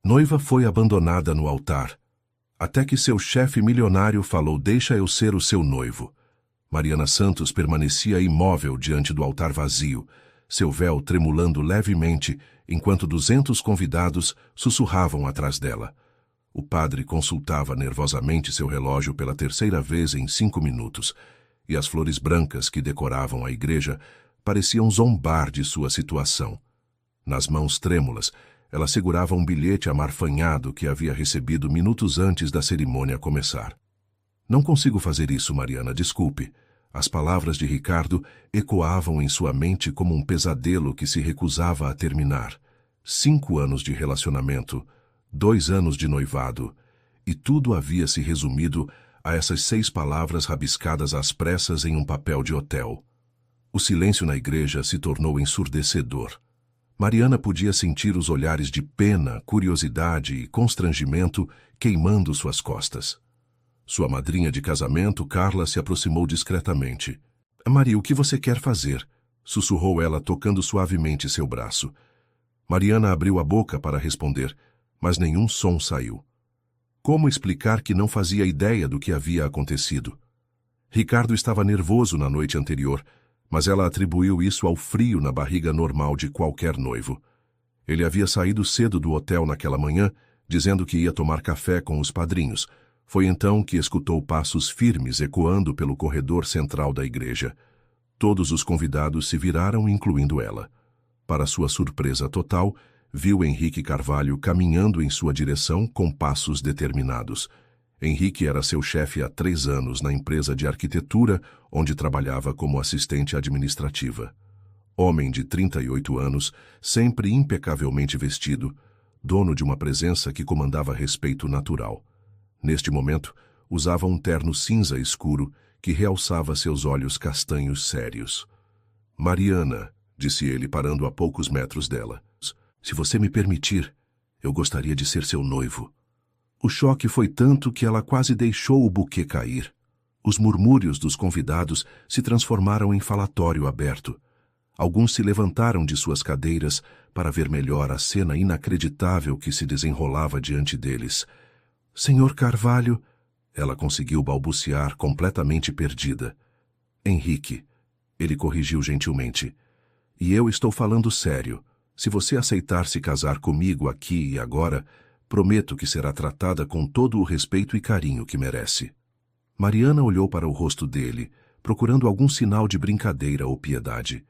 Noiva foi abandonada no altar, até que seu chefe milionário falou: "Deixa eu ser o seu noivo." Mariana Santos permanecia imóvel diante do altar vazio, seu véu tremulando levemente, enquanto 200 convidados sussurravam atrás dela. O padre consultava nervosamente seu relógio pela terceira vez em 5 minutos, e as flores brancas que decoravam a igreja pareciam zombar de sua situação. Nas mãos trêmulas, ela segurava um bilhete amarfanhado que havia recebido minutos antes da cerimônia começar. "Não consigo fazer isso, Mariana, desculpe." As palavras de Ricardo ecoavam em sua mente como um pesadelo que se recusava a terminar. 5 anos de relacionamento, 2 anos de noivado, e tudo havia se resumido a essas 6 palavras rabiscadas às pressas em um papel de hotel. O silêncio na igreja se tornou ensurdecedor. Mariana podia sentir os olhares de pena, curiosidade e constrangimento queimando suas costas. Sua madrinha de casamento, Carla, se aproximou discretamente. "Maria, o que você quer fazer?" sussurrou ela, tocando suavemente seu braço. Mariana abriu a boca para responder, mas nenhum som saiu. Como explicar que não fazia ideia do que havia acontecido? Ricardo estava nervoso na noite anterior, mas ela atribuiu isso ao frio na barriga normal de qualquer noivo. Ele havia saído cedo do hotel naquela manhã, dizendo que ia tomar café com os padrinhos. Foi então que escutou passos firmes ecoando pelo corredor central da igreja. Todos os convidados se viraram, incluindo ela. Para sua surpresa total, viu Henrique Carvalho caminhando em sua direção com passos determinados. Henrique era seu chefe há 3 anos na empresa de arquitetura, onde trabalhava como assistente administrativa. Homem de 38 anos, sempre impecavelmente vestido, dono de uma presença que comandava respeito natural. Neste momento, usava um terno cinza escuro que realçava seus olhos castanhos sérios. "Mariana", disse ele, parando a poucos metros dela, "se você me permitir, eu gostaria de ser seu noivo." O choque foi tanto que ela quase deixou o buquê cair. Os murmúrios dos convidados se transformaram em falatório aberto. Alguns se levantaram de suas cadeiras para ver melhor a cena inacreditável que se desenrolava diante deles. "Senhor Carvalho", ela conseguiu balbuciar, completamente perdida. "Henrique", ele corrigiu gentilmente. "E eu estou falando sério. Se você aceitar se casar comigo aqui e agora, prometo que será tratada com todo o respeito e carinho que merece." Mariana olhou para o rosto dele, procurando algum sinal de brincadeira ou piedade.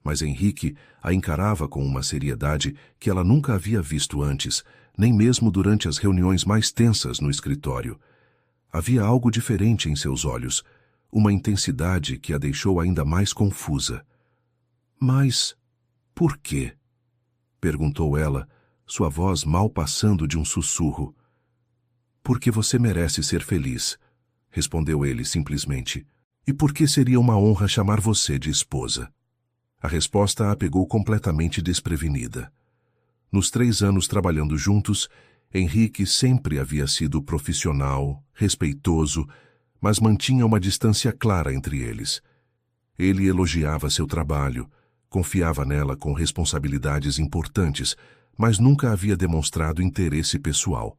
Mas Henrique a encarava com uma seriedade que ela nunca havia visto antes, nem mesmo durante as reuniões mais tensas no escritório. Havia algo diferente em seus olhos, uma intensidade que a deixou ainda mais confusa. "Mas por quê?" perguntou ela, sua voz mal passando de um sussurro. "Porque você merece ser feliz", respondeu ele simplesmente. "E porque seria uma honra chamar você de esposa." A resposta a pegou completamente desprevenida. Nos 3 anos trabalhando juntos, Henrique sempre havia sido profissional, respeitoso, mas mantinha uma distância clara entre eles. Ele elogiava seu trabalho, confiava nela com responsabilidades importantes, mas nunca havia demonstrado interesse pessoal.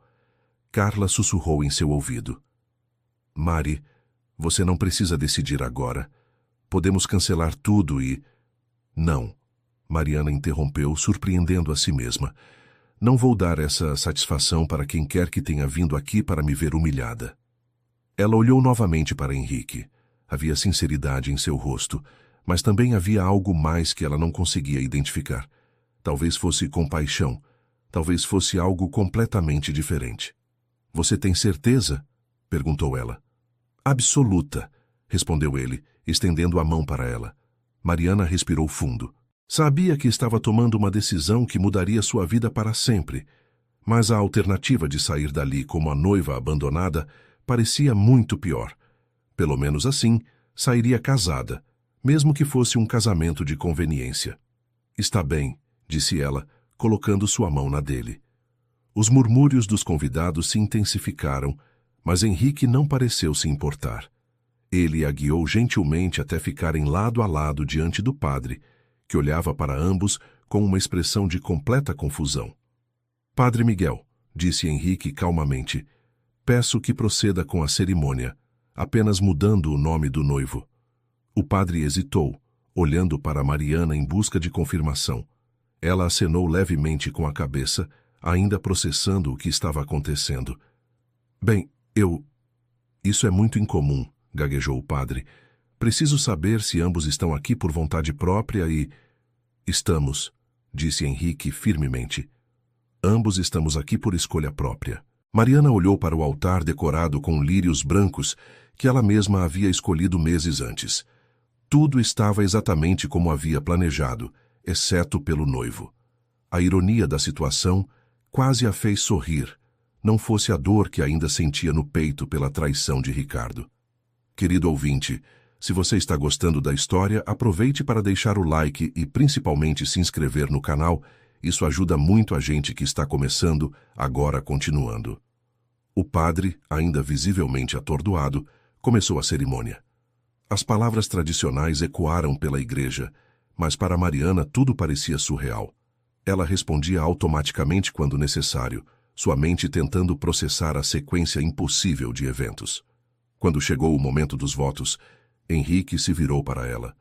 Carla sussurrou em seu ouvido: "Mari, você não precisa decidir agora. Podemos cancelar tudo e..." "Não", Mariana interrompeu, surpreendendo a si mesma. "Não vou dar essa satisfação para quem quer que tenha vindo aqui para me ver humilhada." Ela olhou novamente para Henrique. Havia sinceridade em seu rosto, mas também havia algo mais que ela não conseguia identificar. Talvez fosse compaixão, talvez fosse algo completamente diferente. "Você tem certeza?" perguntou ela. "Absoluta", respondeu ele, estendendo a mão para ela. Mariana respirou fundo. Sabia que estava tomando uma decisão que mudaria sua vida para sempre, mas a alternativa de sair dali como a noiva abandonada parecia muito pior. Pelo menos assim, sairia casada, mesmo que fosse um casamento de conveniência. "Está bem", disse ela, colocando sua mão na dele. Os murmúrios dos convidados se intensificaram, mas Henrique não pareceu se importar. Ele a guiou gentilmente até ficarem lado a lado diante do padre, que olhava para ambos com uma expressão de completa confusão. "Padre Miguel", disse Henrique calmamente. Peço que proceda com a cerimônia, apenas mudando o nome do noivo. O padre hesitou, olhando para Mariana em busca de confirmação. Ela acenou levemente com a cabeça, ainda processando o que estava acontecendo. Bem, Isso é muito incomum, gaguejou o padre. Preciso saber se ambos estão aqui por vontade própria e... Estamos, disse Henrique firmemente. Ambos estamos aqui por escolha própria. Mariana olhou para o altar decorado com lírios brancos que ela mesma havia escolhido meses antes. Tudo estava exatamente como havia planejado, exceto pelo noivo. A ironia da situação quase a fez sorrir, não fosse a dor que ainda sentia no peito pela traição de Ricardo. Querido ouvinte, se você está gostando da história, aproveite para deixar o like e principalmente se inscrever no canal. Isso ajuda muito a gente que está começando, agora continuando. O padre, ainda visivelmente atordoado, começou a cerimônia. As palavras tradicionais ecoaram pela igreja, mas para Mariana tudo parecia surreal. Ela respondia automaticamente quando necessário, sua mente tentando processar a sequência impossível de eventos. Quando chegou o momento dos votos, Henrique se virou para ela.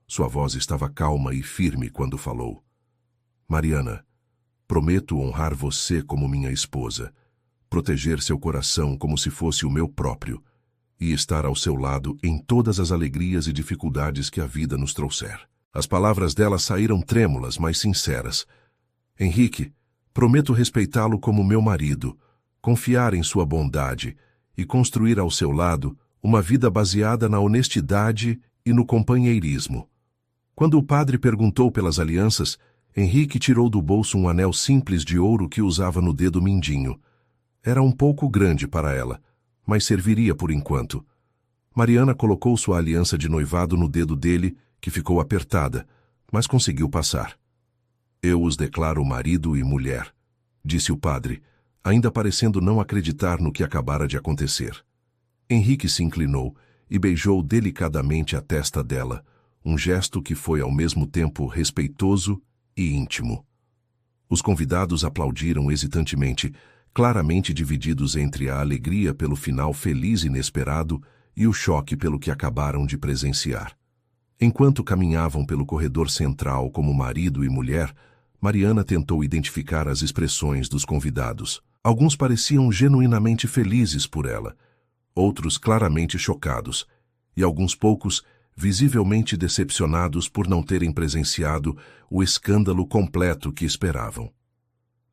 Sua voz estava calma e firme quando falou. Mariana, prometo honrar você como minha esposa, proteger seu coração como se fosse o meu próprio e estar ao seu lado em todas as alegrias e dificuldades que a vida nos trouxer. As palavras dela saíram trêmulas, mas sinceras. Henrique, prometo respeitá-lo como meu marido, confiar em sua bondade e construir ao seu lado uma vida baseada na honestidade e no companheirismo. Quando o padre perguntou pelas alianças, Henrique tirou do bolso um anel simples de ouro que usava no dedo mindinho. Era um pouco grande para ela, mas serviria por enquanto. Mariana colocou sua aliança de noivado no dedo dele, que ficou apertada, mas conseguiu passar. Eu os declaro marido e mulher, disse o padre, ainda parecendo não acreditar no que acabara de acontecer. Henrique se inclinou e beijou delicadamente a testa dela, um gesto que foi ao mesmo tempo respeitoso e íntimo. Os convidados aplaudiram hesitantemente, claramente divididos entre a alegria pelo final feliz e inesperado e o choque pelo que acabaram de presenciar. Enquanto caminhavam pelo corredor central como marido e mulher, Mariana tentou identificar as expressões dos convidados. Alguns pareciam genuinamente felizes por ela, outros claramente chocados, e alguns poucos visivelmente decepcionados por não terem presenciado o escândalo completo que esperavam.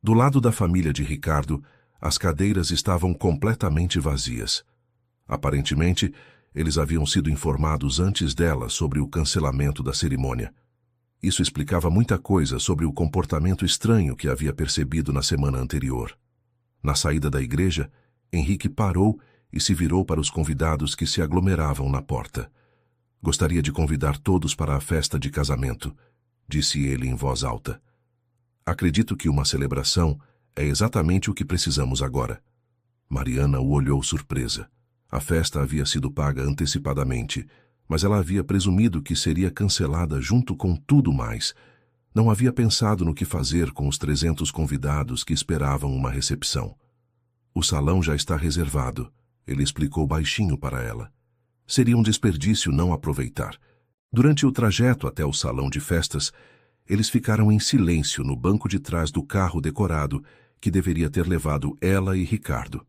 Do lado da família de Ricardo, as cadeiras estavam completamente vazias. Aparentemente, eles haviam sido informados antes dela sobre o cancelamento da cerimônia. Isso explicava muita coisa sobre o comportamento estranho que havia percebido na semana anterior. Na saída da igreja, Henrique parou e se virou para os convidados que se aglomeravam na porta. Gostaria de convidar todos para a festa de casamento, disse ele em voz alta. Acredito que uma celebração é exatamente o que precisamos agora. Mariana o olhou surpresa. A festa havia sido paga antecipadamente, mas ela havia presumido que seria cancelada junto com tudo mais. Não havia pensado no que fazer com os 300 convidados que esperavam uma recepção. O salão já está reservado, ele explicou baixinho para ela. Seria um desperdício não aproveitar. Durante o trajeto até o salão de festas, eles ficaram em silêncio no banco de trás do carro decorado que deveria ter levado ela e Ricardo.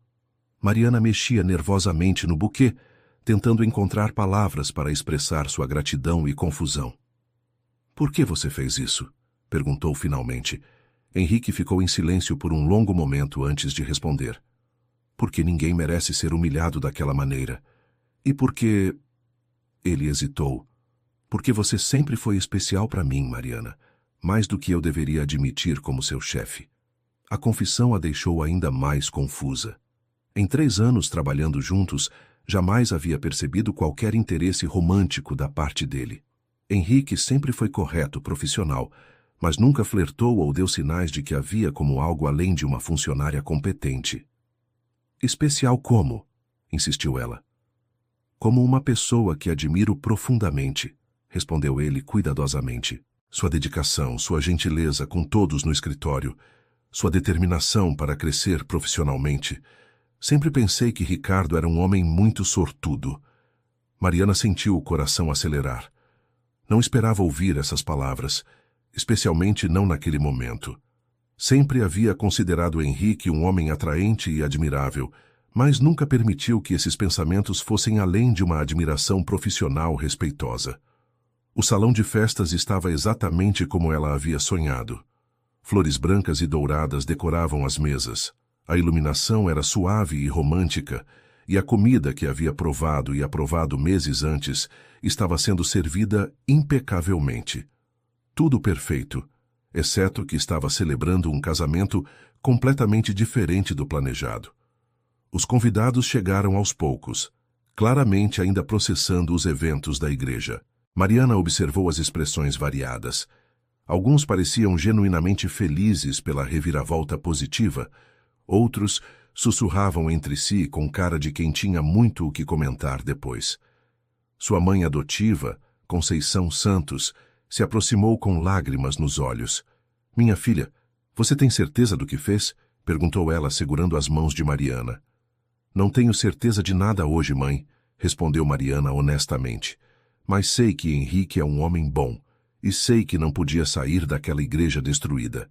Mariana mexia nervosamente no buquê, tentando encontrar palavras para expressar sua gratidão e confusão. Por que você fez isso? Perguntou finalmente. Henrique ficou em silêncio por um longo momento antes de responder. Porque ninguém merece ser humilhado daquela maneira. E porque... Ele hesitou. Porque você sempre foi especial para mim, Mariana, mais do que eu deveria admitir como seu chefe. A confissão a deixou ainda mais confusa. Em 3 anos trabalhando juntos, jamais havia percebido qualquer interesse romântico da parte dele. Henrique sempre foi correto, profissional, mas nunca flertou ou deu sinais de que havia como algo além de uma funcionária competente. Especial como? Insistiu ela. Como uma pessoa que admiro profundamente, respondeu ele cuidadosamente. Sua dedicação, sua gentileza com todos no escritório, sua determinação para crescer profissionalmente. Sempre pensei que Ricardo era um homem muito sortudo. Mariana sentiu o coração acelerar. Não esperava ouvir essas palavras, especialmente não naquele momento. Sempre havia considerado Henrique um homem atraente e admirável, mas nunca permitiu que esses pensamentos fossem além de uma admiração profissional respeitosa. O salão de festas estava exatamente como ela havia sonhado. Flores brancas e douradas decoravam as mesas. A iluminação era suave e romântica, e a comida que havia provado e aprovado meses antes estava sendo servida impecavelmente. Tudo perfeito, exceto que estava celebrando um casamento completamente diferente do planejado. Os convidados chegaram aos poucos, claramente ainda processando os eventos da igreja. Mariana observou as expressões variadas. Alguns pareciam genuinamente felizes pela reviravolta positiva, outros sussurravam entre si com cara de quem tinha muito o que comentar depois. Sua mãe adotiva, Conceição Santos, se aproximou com lágrimas nos olhos. — Minha filha, você tem certeza do que fez? Perguntou ela, segurando as mãos de Mariana. — Não tenho certeza de nada hoje, mãe, respondeu Mariana honestamente. Mas sei que Henrique é um homem bom, e sei que não podia sair daquela igreja destruída.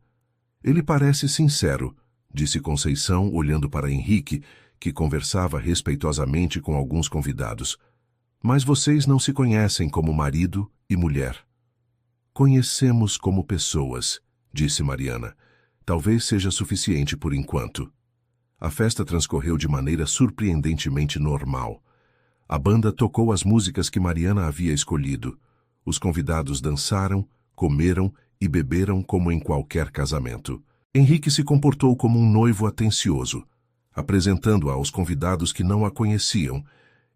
Ele parece sincero, disse Conceição, olhando para Henrique, que conversava respeitosamente com alguns convidados. Mas vocês não se conhecem como marido e mulher. Conhecemos como pessoas, disse Mariana. Talvez seja suficiente por enquanto. A festa transcorreu de maneira surpreendentemente normal. A banda tocou as músicas que Mariana havia escolhido. Os convidados dançaram, comeram e beberam como em qualquer casamento. Henrique se comportou como um noivo atencioso, apresentando-a aos convidados que não a conheciam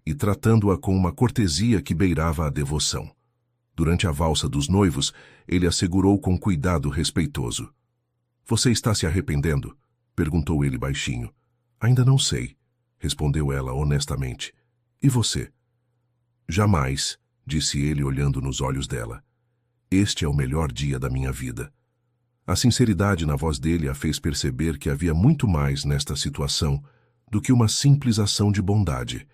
e tratando-a com uma cortesia que beirava a devoção. Durante a valsa dos noivos, ele assegurou com cuidado respeitoso. — Você está se arrependendo? Perguntou ele baixinho. — Ainda não sei, respondeu ela honestamente. — E você? — Jamais, disse ele olhando nos olhos dela. Este é o melhor dia da minha vida. A sinceridade na voz dele a fez perceber que havia muito mais nesta situação do que uma simples ação de bondade.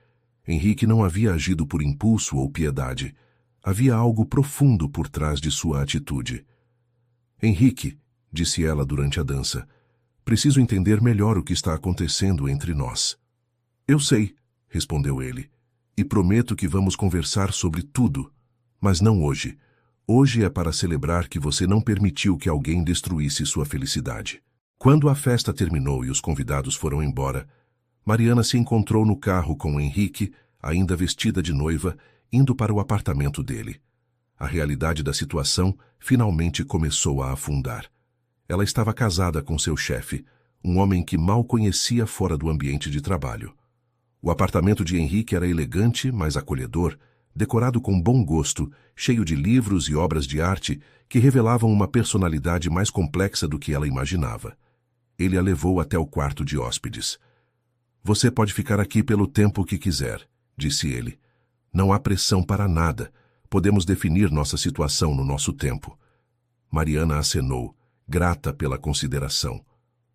Henrique não havia agido por impulso ou piedade. Havia algo profundo por trás de sua atitude. — Henrique, disse ela durante a dança, preciso entender melhor o que está acontecendo entre nós. — Eu sei, respondeu ele, e prometo que vamos conversar sobre tudo, mas não hoje. Hoje é para celebrar que você não permitiu que alguém destruísse sua felicidade. Quando a festa terminou e os convidados foram embora, Mariana se encontrou no carro com Henrique, ainda vestida de noiva, indo para o apartamento dele. A realidade da situação finalmente começou a afundar. Ela estava casada com seu chefe, um homem que mal conhecia fora do ambiente de trabalho. O apartamento de Henrique era elegante, mas acolhedor, decorado com bom gosto, cheio de livros e obras de arte que revelavam uma personalidade mais complexa do que ela imaginava. Ele a levou até o quarto de hóspedes. — Você pode ficar aqui pelo tempo que quiser, disse ele. Não há pressão para nada. Podemos definir nossa situação no nosso tempo. Mariana acenou, grata pela consideração.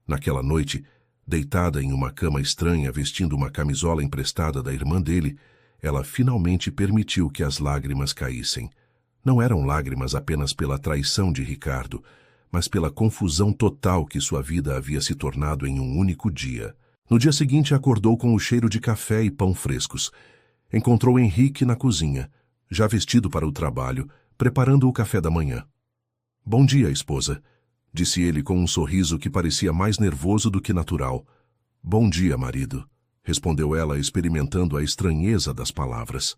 Naquela noite, deitada em uma cama estranha vestindo uma camisola emprestada da irmã dele, ela finalmente permitiu que as lágrimas caíssem. Não eram lágrimas apenas pela traição de Ricardo, mas pela confusão total que sua vida havia se tornado em um único dia. No dia seguinte acordou com o cheiro de café e pão frescos. Encontrou Henrique na cozinha, já vestido para o trabalho, preparando o café da manhã. — Bom dia, esposa, disse ele com um sorriso que parecia mais nervoso do que natural. — Bom dia, marido, respondeu ela, experimentando a estranheza das palavras.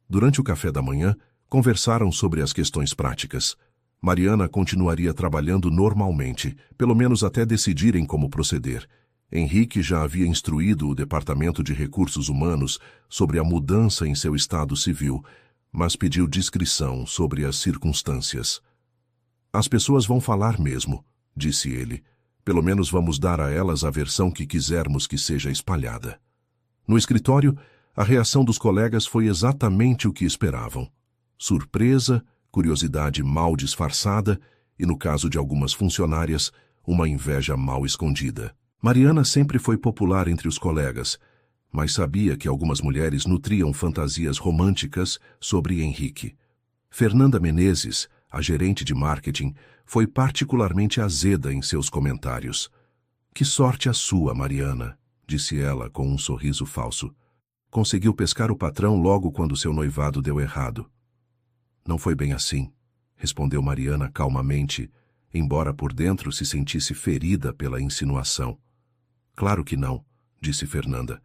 Durante o café da manhã, conversaram sobre as questões práticas. Mariana continuaria trabalhando normalmente, pelo menos até decidirem como proceder. Henrique já havia instruído o Departamento de Recursos Humanos sobre a mudança em seu estado civil, mas pediu discrição sobre as circunstâncias. — As pessoas vão falar mesmo, disse ele. Pelo menos vamos dar a elas a versão que quisermos que seja espalhada. No escritório, a reação dos colegas foi exatamente o que esperavam. Surpresa, curiosidade mal disfarçada e, no caso de algumas funcionárias, uma inveja mal escondida. Mariana sempre foi popular entre os colegas, mas sabia que algumas mulheres nutriam fantasias românticas sobre Henrique. Fernanda Menezes, a gerente de marketing, foi particularmente azeda em seus comentários. "Que sorte a sua, Mariana", disse ela com um sorriso falso. "Conseguiu pescar o patrão logo quando seu noivado deu errado." "Não foi bem assim", respondeu Mariana calmamente, embora por dentro se sentisse ferida pela insinuação. "Claro que não", disse Fernanda.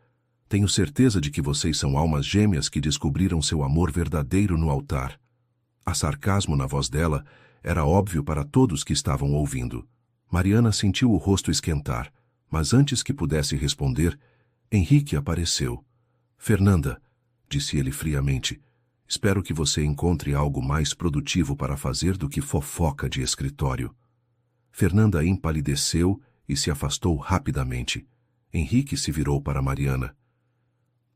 "Tenho certeza de que vocês são almas gêmeas que descobriram seu amor verdadeiro no altar." Há sarcasmo na voz dela, era óbvio para todos que estavam ouvindo. Mariana sentiu o rosto esquentar, mas antes que pudesse responder, Henrique apareceu. "Fernanda", disse ele friamente, "espero que você encontre algo mais produtivo para fazer do que fofoca de escritório." Fernanda empalideceu e se afastou rapidamente. Henrique se virou para Mariana.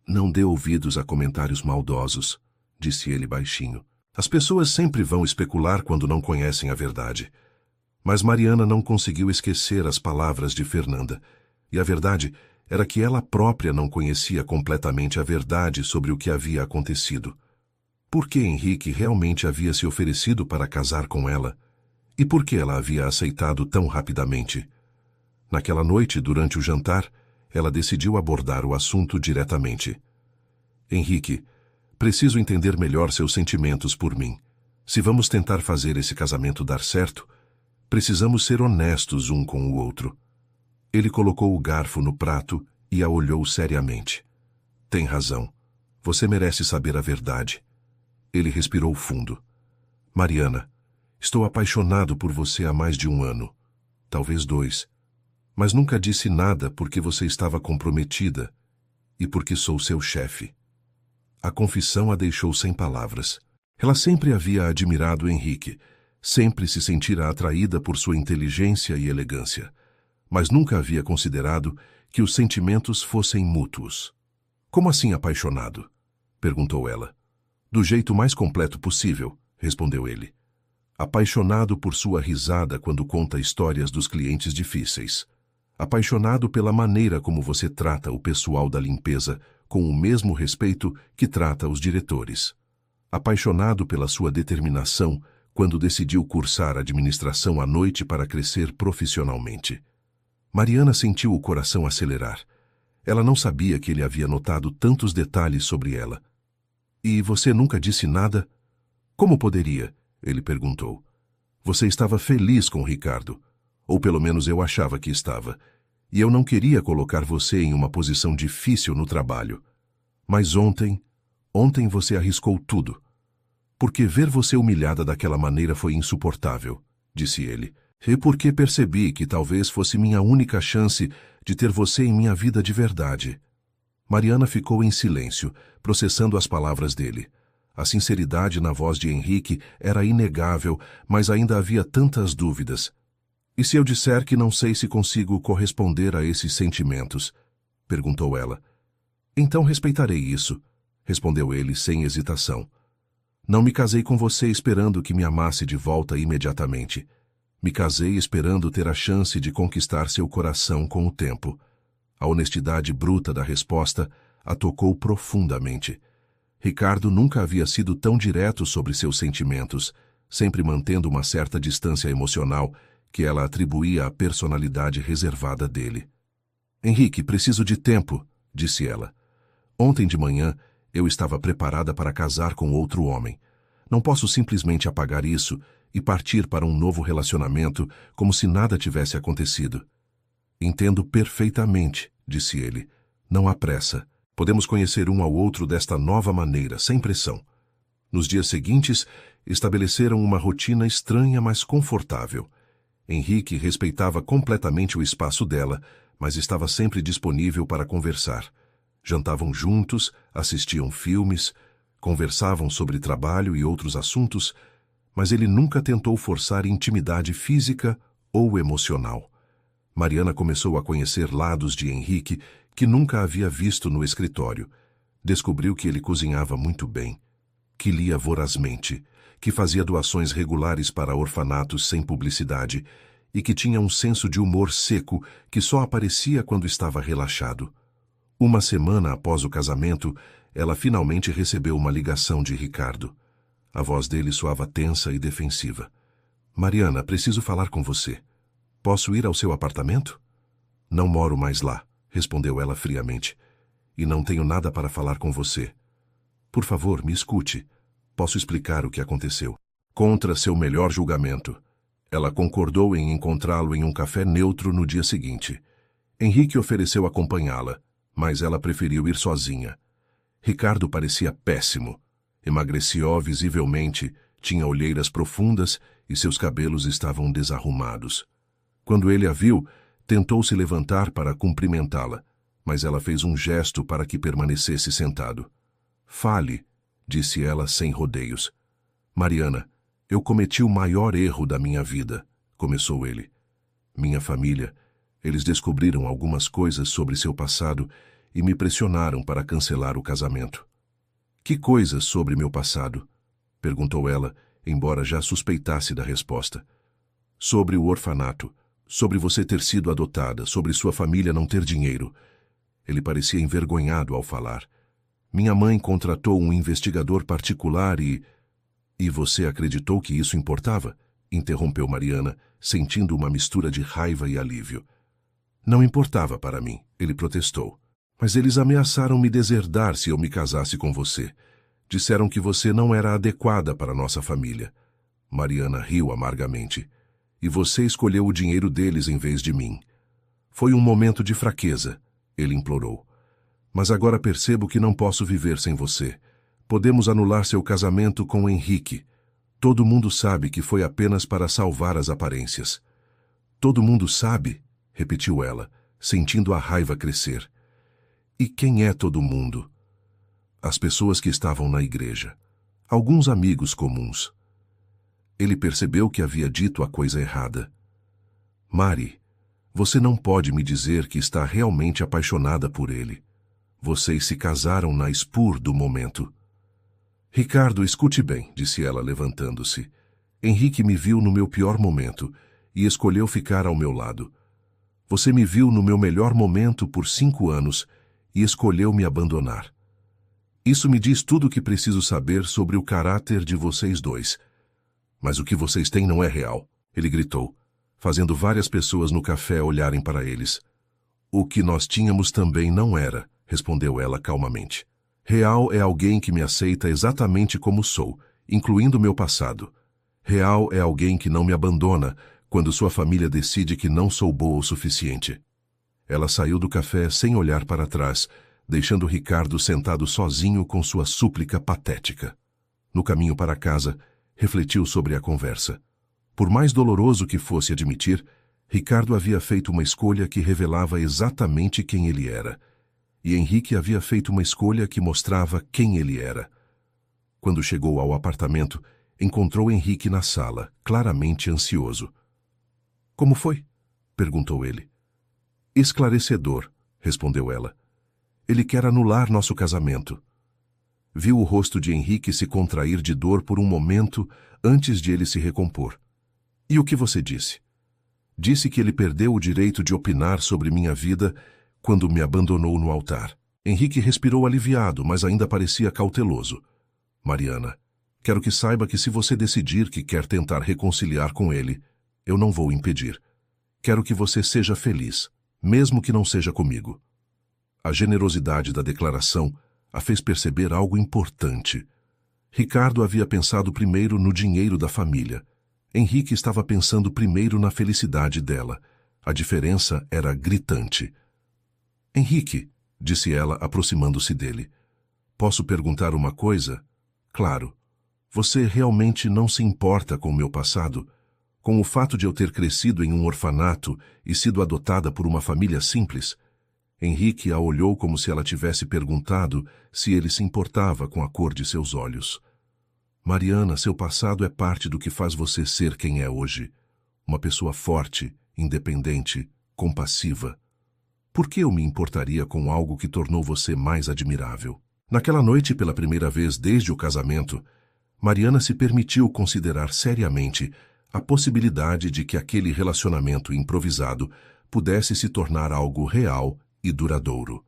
"Não dê ouvidos a comentários maldosos", disse ele baixinho. "As pessoas sempre vão especular quando não conhecem a verdade." Mas Mariana não conseguiu esquecer as palavras de Fernanda, e a verdade era que ela própria não conhecia completamente a verdade sobre o que havia acontecido. Por que Henrique realmente havia se oferecido para casar com ela? E por que ela havia aceitado tão rapidamente? Naquela noite, durante o jantar, ela decidiu abordar o assunto diretamente. "Henrique, preciso entender melhor seus sentimentos por mim. Se vamos tentar fazer esse casamento dar certo, precisamos ser honestos um com o outro." Ele colocou o garfo no prato e a olhou seriamente. "Tem razão. Você merece saber a verdade." Ele respirou fundo. "Mariana, estou apaixonado por você há mais de 1 ano. Talvez 2. Mas nunca disse nada porque você estava comprometida e porque sou seu chefe." A confissão a deixou sem palavras. Ela sempre havia admirado Henrique, sempre se sentira atraída por sua inteligência e elegância, mas nunca havia considerado que os sentimentos fossem mútuos. "Como assim apaixonado?" perguntou ela. "Do jeito mais completo possível", respondeu ele. "Apaixonado por sua risada quando conta histórias dos clientes difíceis. Apaixonado pela maneira como você trata o pessoal da limpeza com o mesmo respeito que trata os diretores. Apaixonado pela sua determinação quando decidiu cursar administração à noite para crescer profissionalmente." Mariana sentiu o coração acelerar. Ela não sabia que ele havia notado tantos detalhes sobre ela. "E você nunca disse nada?" "Como poderia?" ele perguntou. "Você estava feliz com Ricardo. Ou pelo menos eu achava que estava. E eu não queria colocar você em uma posição difícil no trabalho. Mas ontem você arriscou tudo. Porque ver você humilhada daquela maneira foi insuportável", disse ele. "E porque percebi que talvez fosse minha única chance de ter você em minha vida de verdade." Mariana ficou em silêncio, processando as palavras dele. A sinceridade na voz de Henrique era inegável, mas ainda havia tantas dúvidas. "E se eu disser que não sei se consigo corresponder a esses sentimentos?" perguntou ela. "Então respeitarei isso", respondeu ele sem hesitação. "Não me casei com você esperando que me amasse de volta imediatamente. Me casei esperando ter a chance de conquistar seu coração com o tempo." A honestidade bruta da resposta a tocou profundamente. Ricardo nunca havia sido tão direto sobre seus sentimentos, sempre mantendo uma certa distância emocional que ela atribuía à personalidade reservada dele. "Henrique, preciso de tempo", disse ela. "Ontem de manhã eu estava preparada para casar com outro homem. Não posso simplesmente apagar isso e partir para um novo relacionamento como se nada tivesse acontecido." "Entendo perfeitamente", disse ele. "Não há pressa. Podemos conhecer um ao outro desta nova maneira, sem pressão." Nos dias seguintes, estabeleceram uma rotina estranha, mas confortável. Henrique respeitava completamente o espaço dela, mas estava sempre disponível para conversar. Jantavam juntos, assistiam filmes, conversavam sobre trabalho e outros assuntos, mas ele nunca tentou forçar intimidade física ou emocional. Mariana começou a conhecer lados de Henrique que nunca havia visto no escritório. Descobriu que ele cozinhava muito bem, que lia vorazmente, que fazia doações regulares para orfanatos sem publicidade e que tinha um senso de humor seco que só aparecia quando estava relaxado. Uma semana após o casamento, ela finalmente recebeu uma ligação de Ricardo. A voz dele soava tensa e defensiva. Mariana, preciso falar com você. Posso ir ao seu apartamento? Não moro mais lá, respondeu ela friamente. E não tenho nada para falar com você. Por favor, me escute. Posso explicar o que aconteceu. Contra seu melhor julgamento. Ela concordou em encontrá-lo em um café neutro no dia seguinte. Henrique ofereceu acompanhá-la, mas ela preferiu ir sozinha. Ricardo parecia péssimo. Emagreciou visivelmente, tinha olheiras profundas e seus cabelos estavam desarrumados. Quando ele a viu, tentou se levantar para cumprimentá-la, mas ela fez um gesto para que permanecesse sentado. Fale, disse ela sem rodeios. Mariana, eu cometi o maior erro da minha vida, começou ele. Minha família, eles descobriram algumas coisas sobre seu passado e me pressionaram para cancelar o casamento. Que coisas sobre meu passado? Perguntou ela, embora já suspeitasse da resposta. Sobre o orfanato, sobre você ter sido adotada, sobre sua família não ter dinheiro. Ele parecia envergonhado ao falar. Minha mãe contratou um investigador particular e... E você acreditou que isso importava? Interrompeu Mariana, sentindo uma mistura de raiva e alívio. Não importava para mim, ele protestou. Mas eles ameaçaram me deserdar se eu me casasse com você. Disseram que você não era adequada para nossa família. Mariana riu amargamente. E você escolheu o dinheiro deles em vez de mim. Foi um momento de fraqueza, ele implorou. Mas agora percebo que não posso viver sem você. Podemos anular seu casamento com Henrique. Todo mundo sabe que foi apenas para salvar as aparências. Todo mundo sabe, repetiu ela, sentindo a raiva crescer. E quem é todo mundo? As pessoas que estavam na igreja. Alguns amigos comuns. Ele percebeu que havia dito a coisa errada. Mari, você não pode me dizer que está realmente apaixonada por ele. Vocês se casaram na spur do momento. Ricardo, escute bem, disse ela levantando-se. Henrique me viu no meu pior momento e escolheu ficar ao meu lado. Você me viu no meu melhor momento por 5 anos e escolheu me abandonar. Isso me diz tudo o que preciso saber sobre o caráter de vocês dois. Mas o que vocês têm não é real, ele gritou, fazendo várias pessoas no café olharem para eles. O que nós tínhamos também não era, respondeu ela calmamente. Real é alguém que me aceita exatamente como sou, incluindo meu passado. Real é alguém que não me abandona quando sua família decide que não sou boa o suficiente. Ela saiu do café sem olhar para trás, deixando Ricardo sentado sozinho com sua súplica patética. No caminho para casa, refletiu sobre a conversa. Por mais doloroso que fosse admitir, Ricardo havia feito uma escolha que revelava exatamente quem ele era. E Henrique havia feito uma escolha que mostrava quem ele era. Quando chegou ao apartamento, encontrou Henrique na sala, claramente ansioso. — Como foi? — perguntou ele. — Esclarecedor, respondeu ela. Ele quer anular nosso casamento. Viu o rosto de Henrique se contrair de dor por um momento antes de ele se recompor. — E o que você disse? — Disse que ele perdeu o direito de opinar sobre minha vida quando me abandonou no altar. Henrique respirou aliviado, mas ainda parecia cauteloso. Mariana, quero que saiba que se você decidir que quer tentar reconciliar com ele, eu não vou impedir. Quero que você seja feliz, mesmo que não seja comigo. A generosidade da declaração a fez perceber algo importante. Ricardo havia pensado primeiro no dinheiro da família. Henrique estava pensando primeiro na felicidade dela. A diferença era gritante. Henrique, disse ela, aproximando-se dele. Posso perguntar uma coisa? Claro. Você realmente não se importa com o meu passado? Com o fato de eu ter crescido em um orfanato e sido adotada por uma família simples? Henrique a olhou como se ela tivesse perguntado se ele se importava com a cor de seus olhos. Mariana, seu passado é parte do que faz você ser quem é hoje. Uma pessoa forte, independente, compassiva. Por que eu me importaria com algo que tornou você mais admirável? Naquela noite, pela primeira vez desde o casamento, Mariana se permitiu considerar seriamente a possibilidade de que aquele relacionamento improvisado pudesse se tornar algo real e duradouro.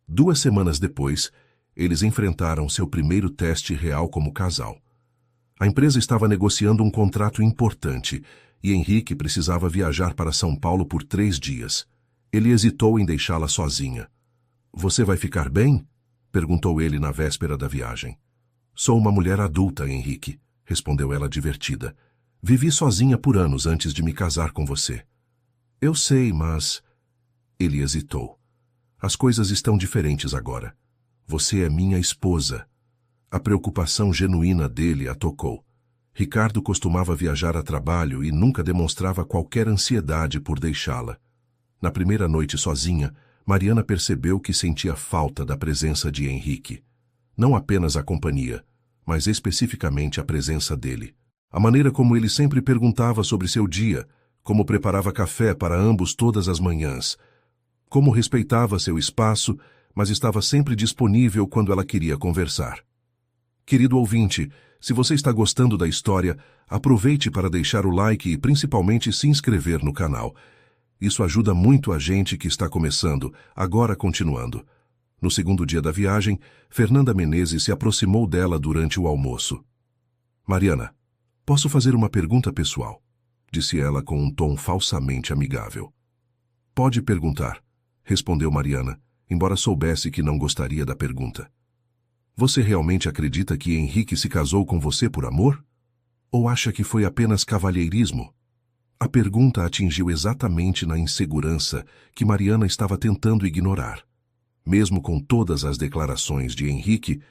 2 semanas depois, eles enfrentaram seu primeiro teste real como casal. A empresa estava negociando um contrato importante e Henrique precisava viajar para São Paulo por 3 dias. Ele hesitou em deixá-la sozinha. "Você vai ficar bem?" perguntou ele na véspera da viagem. "Sou uma mulher adulta, Henrique", respondeu ela divertida. "Vivi sozinha por anos antes de me casar com você." "Eu sei, mas..." Ele hesitou. "As coisas estão diferentes agora. Você é minha esposa." A preocupação genuína dele a tocou. Ricardo costumava viajar a trabalho e nunca demonstrava qualquer ansiedade por deixá-la. Na primeira noite sozinha, Mariana percebeu que sentia falta da presença de Henrique. Não apenas a companhia, mas especificamente a presença dele. A maneira como ele sempre perguntava sobre seu dia, como preparava café para ambos todas as manhãs, como respeitava seu espaço, mas estava sempre disponível quando ela queria conversar. Querido ouvinte, se você está gostando da história, aproveite para deixar o like e principalmente se inscrever no canal. Isso ajuda muito a gente que está começando, agora continuando. No segundo dia da viagem, Fernanda Menezes se aproximou dela durante o almoço. "Mariana, posso fazer uma pergunta pessoal?", disse ela com um tom falsamente amigável. "Pode perguntar", respondeu Mariana, embora soubesse que não gostaria da pergunta. "Você realmente acredita que Henrique se casou com você por amor? Ou acha que foi apenas cavalheirismo?" A pergunta atingiu exatamente na insegurança que Mariana estava tentando ignorar. Mesmo com todas as declarações de Henrique,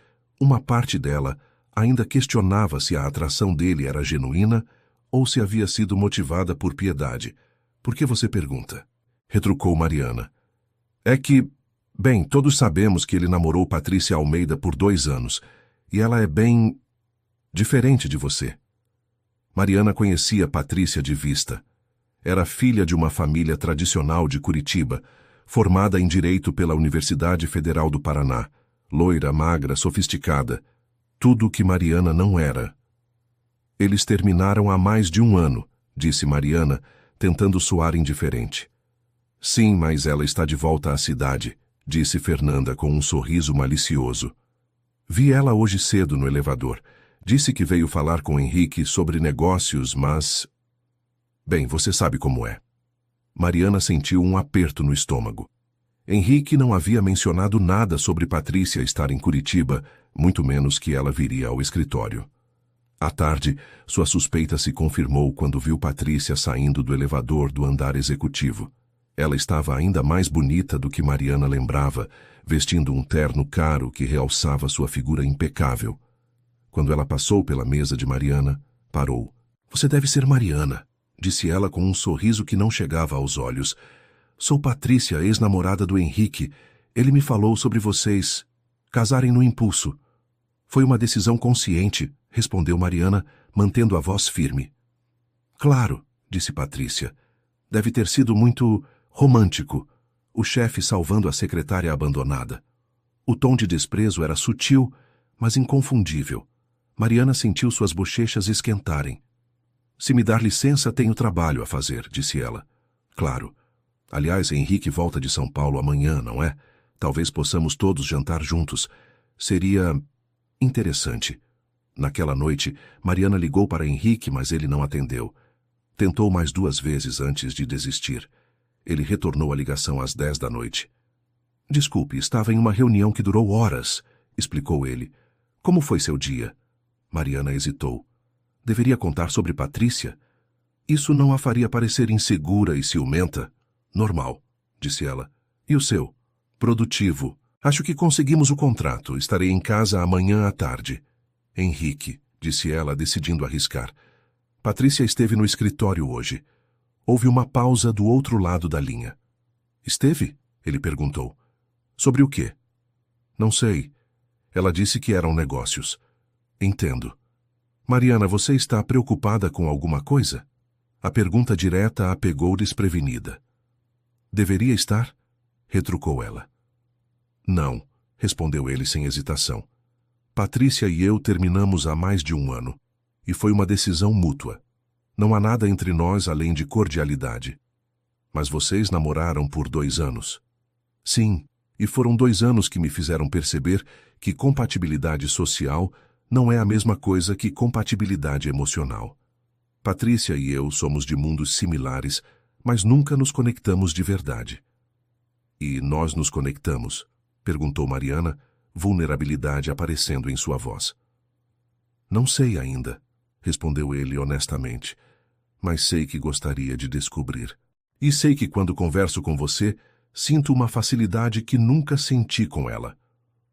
uma parte dela ainda questionava se a atração dele era genuína ou se havia sido motivada por piedade. "Por que você pergunta?", retrucou Mariana. "É que, bem, todos sabemos que ele namorou Patrícia Almeida por 2 anos, e ela é bem diferente de você." Mariana conhecia Patrícia de vista. Era filha de uma família tradicional de Curitiba, formada em Direito pela Universidade Federal do Paraná, loira, magra, sofisticada, tudo o que Mariana não era. "Eles terminaram há mais de 1 ano", disse Mariana, tentando soar indiferente. "Sim, mas ela está de volta à cidade", disse Fernanda com um sorriso malicioso. "Vi ela hoje cedo no elevador. Disse que veio falar com Henrique sobre negócios, mas... Bem, você sabe como é." Mariana sentiu um aperto no estômago. Henrique não havia mencionado nada sobre Patrícia estar em Curitiba, muito menos que ela viria ao escritório. À tarde, sua suspeita se confirmou quando viu Patrícia saindo do elevador do andar executivo. Ela estava ainda mais bonita do que Mariana lembrava, vestindo um terno caro que realçava sua figura impecável. Quando ela passou pela mesa de Mariana, parou. "Você deve ser Mariana", disse ela com um sorriso que não chegava aos olhos. "Sou Patrícia, ex-namorada do Henrique. Ele me falou sobre vocês casarem no impulso." "Foi uma decisão consciente", respondeu Mariana, mantendo a voz firme. "Claro", disse Patrícia. "Deve ter sido muito romântico, o chefe salvando a secretária abandonada." O tom de desprezo era sutil, mas inconfundível. Mariana sentiu suas bochechas esquentarem. "Se me dar licença, tenho trabalho a fazer", disse ela. "Claro. Aliás, Henrique volta de São Paulo amanhã, não é? Talvez possamos todos jantar juntos. Seria interessante." Naquela noite, Mariana ligou para Henrique, mas ele não atendeu. Tentou mais 2 vezes antes de desistir. Ele retornou a ligação às 10 da noite. "Desculpe, estava em uma reunião que durou horas", explicou ele. "Como foi seu dia?" Mariana hesitou. Deveria contar sobre Patrícia? Isso não a faria parecer insegura e ciumenta? "Normal", disse ela. "E o seu?" "Produtivo. Acho que conseguimos o contrato. Estarei em casa amanhã à tarde." "Henrique", disse ela, decidindo arriscar. "Patrícia esteve no escritório hoje." Houve uma pausa do outro lado da linha. "Esteve?" ele perguntou. "Sobre o quê?" "Não sei. Ela disse que eram negócios." "Entendo." "Mariana, você está preocupada com alguma coisa?" A pergunta direta a pegou desprevenida. "Deveria estar?" retrucou ela. "Não", respondeu ele sem hesitação. "Patrícia e eu terminamos há mais de 1 ano. E foi uma decisão mútua. Não há nada entre nós além de cordialidade. Mas vocês namoraram por 2 anos. Sim, e foram 2 anos que me fizeram perceber que compatibilidade social não é a mesma coisa que compatibilidade emocional. Patrícia e eu somos de mundos similares, mas nunca nos conectamos de verdade. E nós nos conectamos? Perguntou Mariana, vulnerabilidade aparecendo em sua voz. Não sei ainda, respondeu ele honestamente, mas sei que gostaria de descobrir. E sei que quando converso com você, sinto uma facilidade que nunca senti com ela.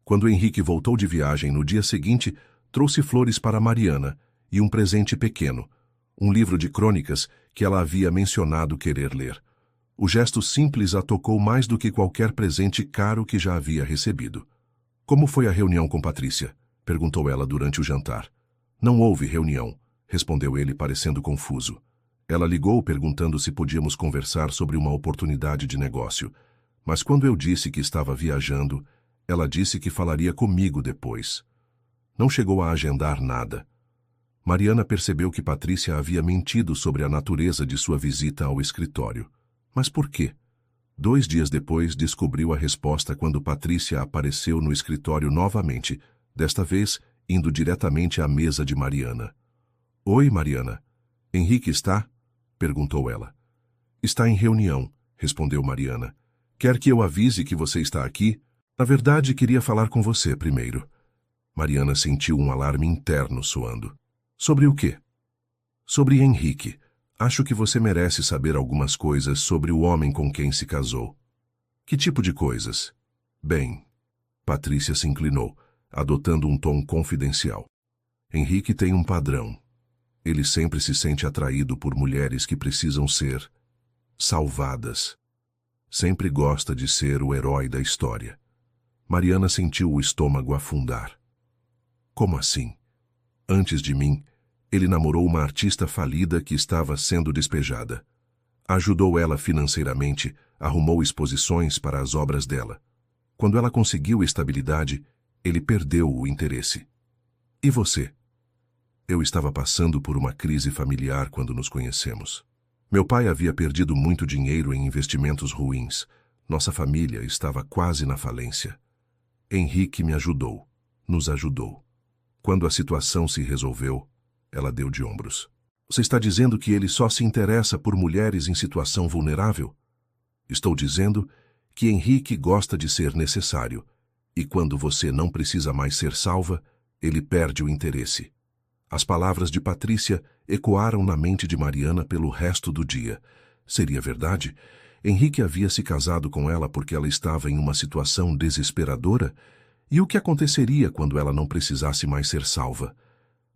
Quando Henrique voltou de viagem no dia seguinte, trouxe flores para Mariana e um presente pequeno, um livro de crônicas que ela havia mencionado querer ler. O gesto simples a tocou mais do que qualquer presente caro que já havia recebido. Como foi a reunião com Patrícia? Perguntou ela durante o jantar. Não houve reunião, respondeu ele parecendo confuso. Ela ligou perguntando se podíamos conversar sobre uma oportunidade de negócio, mas quando eu disse que estava viajando, ela disse que falaria comigo depois. Não chegou a agendar nada. Mariana percebeu que Patrícia havia mentido sobre a natureza de sua visita ao escritório. Mas por quê? 2 dias depois, descobriu a resposta quando Patrícia apareceu no escritório novamente, desta vez indo diretamente à mesa de Mariana. Oi, Mariana. Henrique está? Perguntou ela. Está em reunião, respondeu Mariana. Quer que eu avise que você está aqui? Na verdade, queria falar com você primeiro. Mariana sentiu um alarme interno soando. Sobre o quê? Sobre Henrique. Acho que você merece saber algumas coisas sobre o homem com quem se casou. Que tipo de coisas? Bem, Patrícia se inclinou, adotando um tom confidencial. Henrique tem um padrão. Ele sempre se sente atraído por mulheres que precisam ser salvadas. Sempre gosta de ser o herói da história. Mariana sentiu o estômago afundar. Como assim? Antes de mim, ele namorou uma artista falida que estava sendo despejada. Ajudou ela financeiramente, arrumou exposições para as obras dela. Quando ela conseguiu estabilidade, ele perdeu o interesse. E você? Eu estava passando por uma crise familiar quando nos conhecemos. Meu pai havia perdido muito dinheiro em investimentos ruins. Nossa família estava quase na falência. Henrique me ajudou, nos ajudou. Quando a situação se resolveu, ela deu de ombros. Você está dizendo que ele só se interessa por mulheres em situação vulnerável? Estou dizendo que Henrique gosta de ser necessário, e quando você não precisa mais ser salva, ele perde o interesse. As palavras de Patrícia ecoaram na mente de Mariana pelo resto do dia. Seria verdade? Henrique havia se casado com ela porque ela estava em uma situação desesperadora? E o que aconteceria quando ela não precisasse mais ser salva?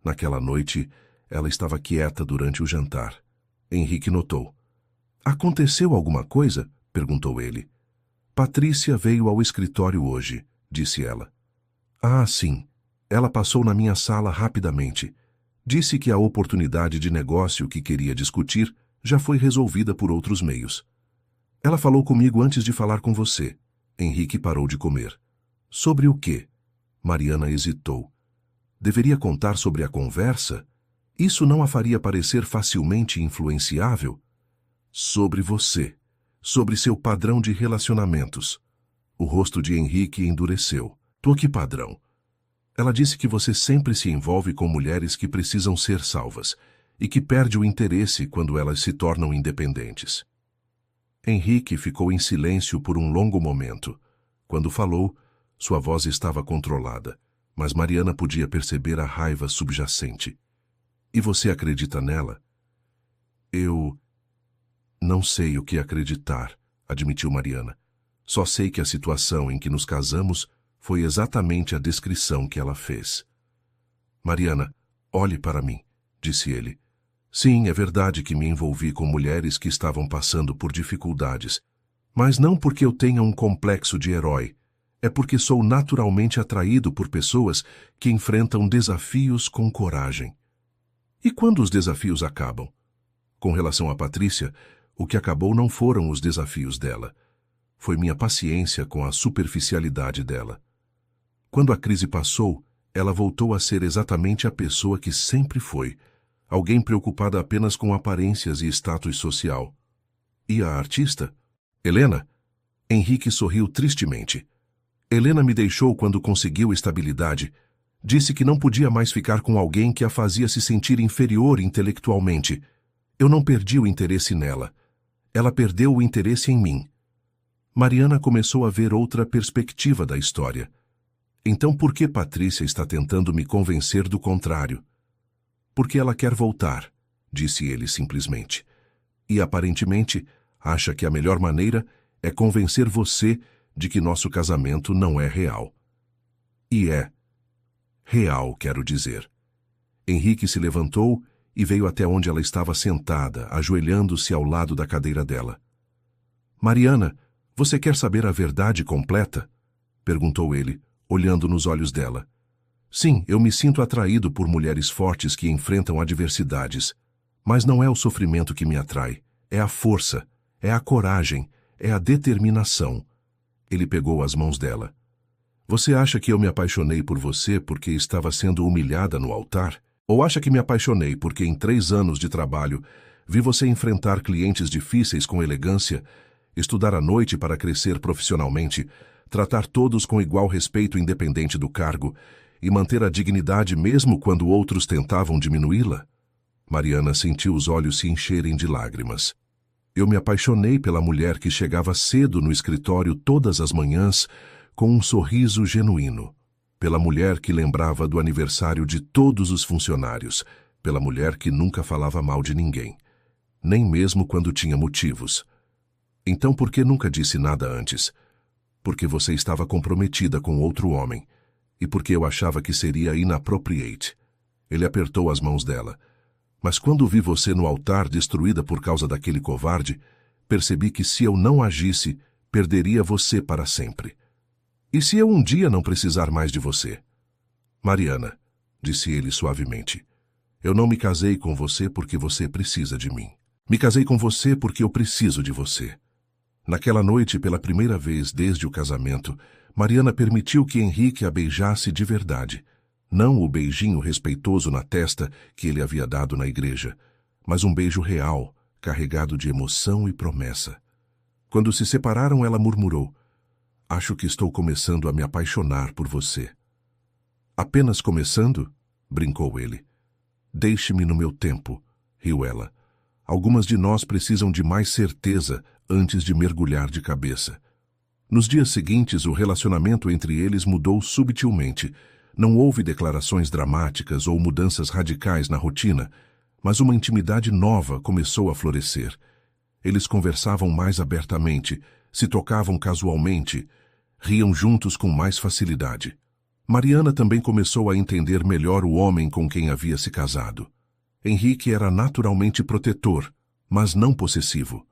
Naquela noite, ela estava quieta durante o jantar. Henrique notou. Aconteceu alguma coisa? Perguntou ele. Patrícia veio ao escritório hoje, disse ela. Ah, sim. Ela passou na minha sala rapidamente. Disse que a oportunidade de negócio que queria discutir já foi resolvida por outros meios. Ela falou comigo antes de falar com você. Henrique parou de comer. Sobre o quê? Mariana hesitou. Deveria contar sobre a conversa? Isso não a faria parecer facilmente influenciável? Sobre você. Sobre seu padrão de relacionamentos. O rosto de Henrique endureceu. Que padrão? Ela disse que você sempre se envolve com mulheres que precisam ser salvas e que perde o interesse quando elas se tornam independentes. Henrique ficou em silêncio por um longo momento. Quando falou, sua voz estava controlada, mas Mariana podia perceber a raiva subjacente. E você acredita nela? Eu não sei o que acreditar, admitiu Mariana. Só sei que a situação em que nos casamos foi exatamente a descrição que ela fez. Mariana, olhe para mim, disse ele. Sim, é verdade que me envolvi com mulheres que estavam passando por dificuldades, mas não porque eu tenha um complexo de herói. É porque sou naturalmente atraído por pessoas que enfrentam desafios com coragem. E quando os desafios acabam? Com relação a Patrícia, o que acabou não foram os desafios dela. Foi minha paciência com a superficialidade dela. Quando a crise passou, ela voltou a ser exatamente a pessoa que sempre foi, Alguém preocupada apenas com aparências e status social. E a artista? Helena? Henrique sorriu tristemente. Helena me deixou quando conseguiu estabilidade. Disse que não podia mais ficar com alguém que a fazia se sentir inferior intelectualmente. Eu não perdi o interesse nela. Ela perdeu o interesse em mim. Mariana começou a ver outra perspectiva da história. Então por que Patrícia está tentando me convencer do contrário? Porque ela quer voltar, disse ele simplesmente. E aparentemente acha que a melhor maneira é convencer você de que nosso casamento não é real. E é. Real, quero dizer. Henrique se levantou e veio até onde ela estava sentada, ajoelhando-se ao lado da cadeira dela. Mariana, você quer saber a verdade completa? Perguntou ele, olhando nos olhos dela. Sim, eu me sinto atraído por mulheres fortes que enfrentam adversidades. Mas não é o sofrimento que me atrai. É a força, é a coragem, é a determinação. Ele pegou as mãos dela. Você acha que eu me apaixonei por você porque estava sendo humilhada no altar? Ou acha que me apaixonei porque em 3 anos de trabalho vi você enfrentar clientes difíceis com elegância, estudar à noite para crescer profissionalmente, tratar todos com igual respeito independente do cargo e manter a dignidade mesmo quando outros tentavam diminuí-la? Mariana sentiu os olhos se encherem de lágrimas. Eu me apaixonei pela mulher que chegava cedo no escritório todas as manhãs com um sorriso genuíno, pela mulher que lembrava do aniversário de todos os funcionários, pela mulher que nunca falava mal de ninguém, nem mesmo quando tinha motivos. Então por que nunca disse nada antes? Porque você estava comprometida com outro homem, e porque eu achava que seria inappropriate. Ele apertou as mãos dela. Mas quando vi você no altar destruída por causa daquele covarde, percebi que se eu não agisse, perderia você para sempre. E se eu um dia não precisar mais de você? Mariana, disse ele suavemente, eu não me casei com você porque você precisa de mim. Me casei com você porque eu preciso de você. Naquela noite, pela primeira vez desde o casamento, Mariana permitiu que Henrique a beijasse de verdade. Não o beijinho respeitoso na testa que ele havia dado na igreja, mas um beijo real, carregado de emoção e promessa. Quando se separaram, ela murmurou, acho que estou começando a me apaixonar por você. Apenas começando? Brincou ele. Deixe-me no meu tempo, riu ela. Algumas de nós precisam de mais certeza antes de mergulhar de cabeça. Nos dias seguintes, o relacionamento entre eles mudou subtilmente. Não houve declarações dramáticas ou mudanças radicais na rotina, mas uma intimidade nova começou a florescer. Eles conversavam mais abertamente, se tocavam casualmente, riam juntos com mais facilidade. Mariana também começou a entender melhor o homem com quem havia se casado. Henrique era naturalmente protetor, mas não possessivo.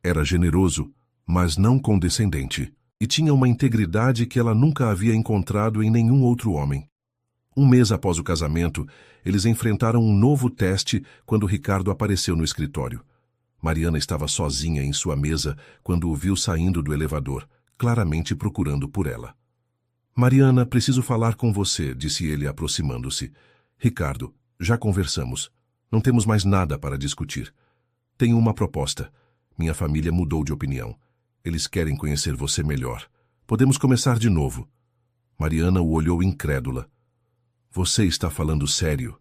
Era generoso, mas não condescendente. E tinha uma integridade que ela nunca havia encontrado em nenhum outro homem. Um mês após o casamento, eles enfrentaram um novo teste quando Ricardo apareceu no escritório. Mariana estava sozinha em sua mesa quando o viu saindo do elevador, claramente procurando por ela. Mariana, preciso falar com você, disse ele aproximando-se. Ricardo, já conversamos. Não temos mais nada para discutir. Tenho uma proposta. Minha família mudou de opinião. Eles querem conhecer você melhor. Podemos começar de novo. Mariana o olhou incrédula. Você está falando sério?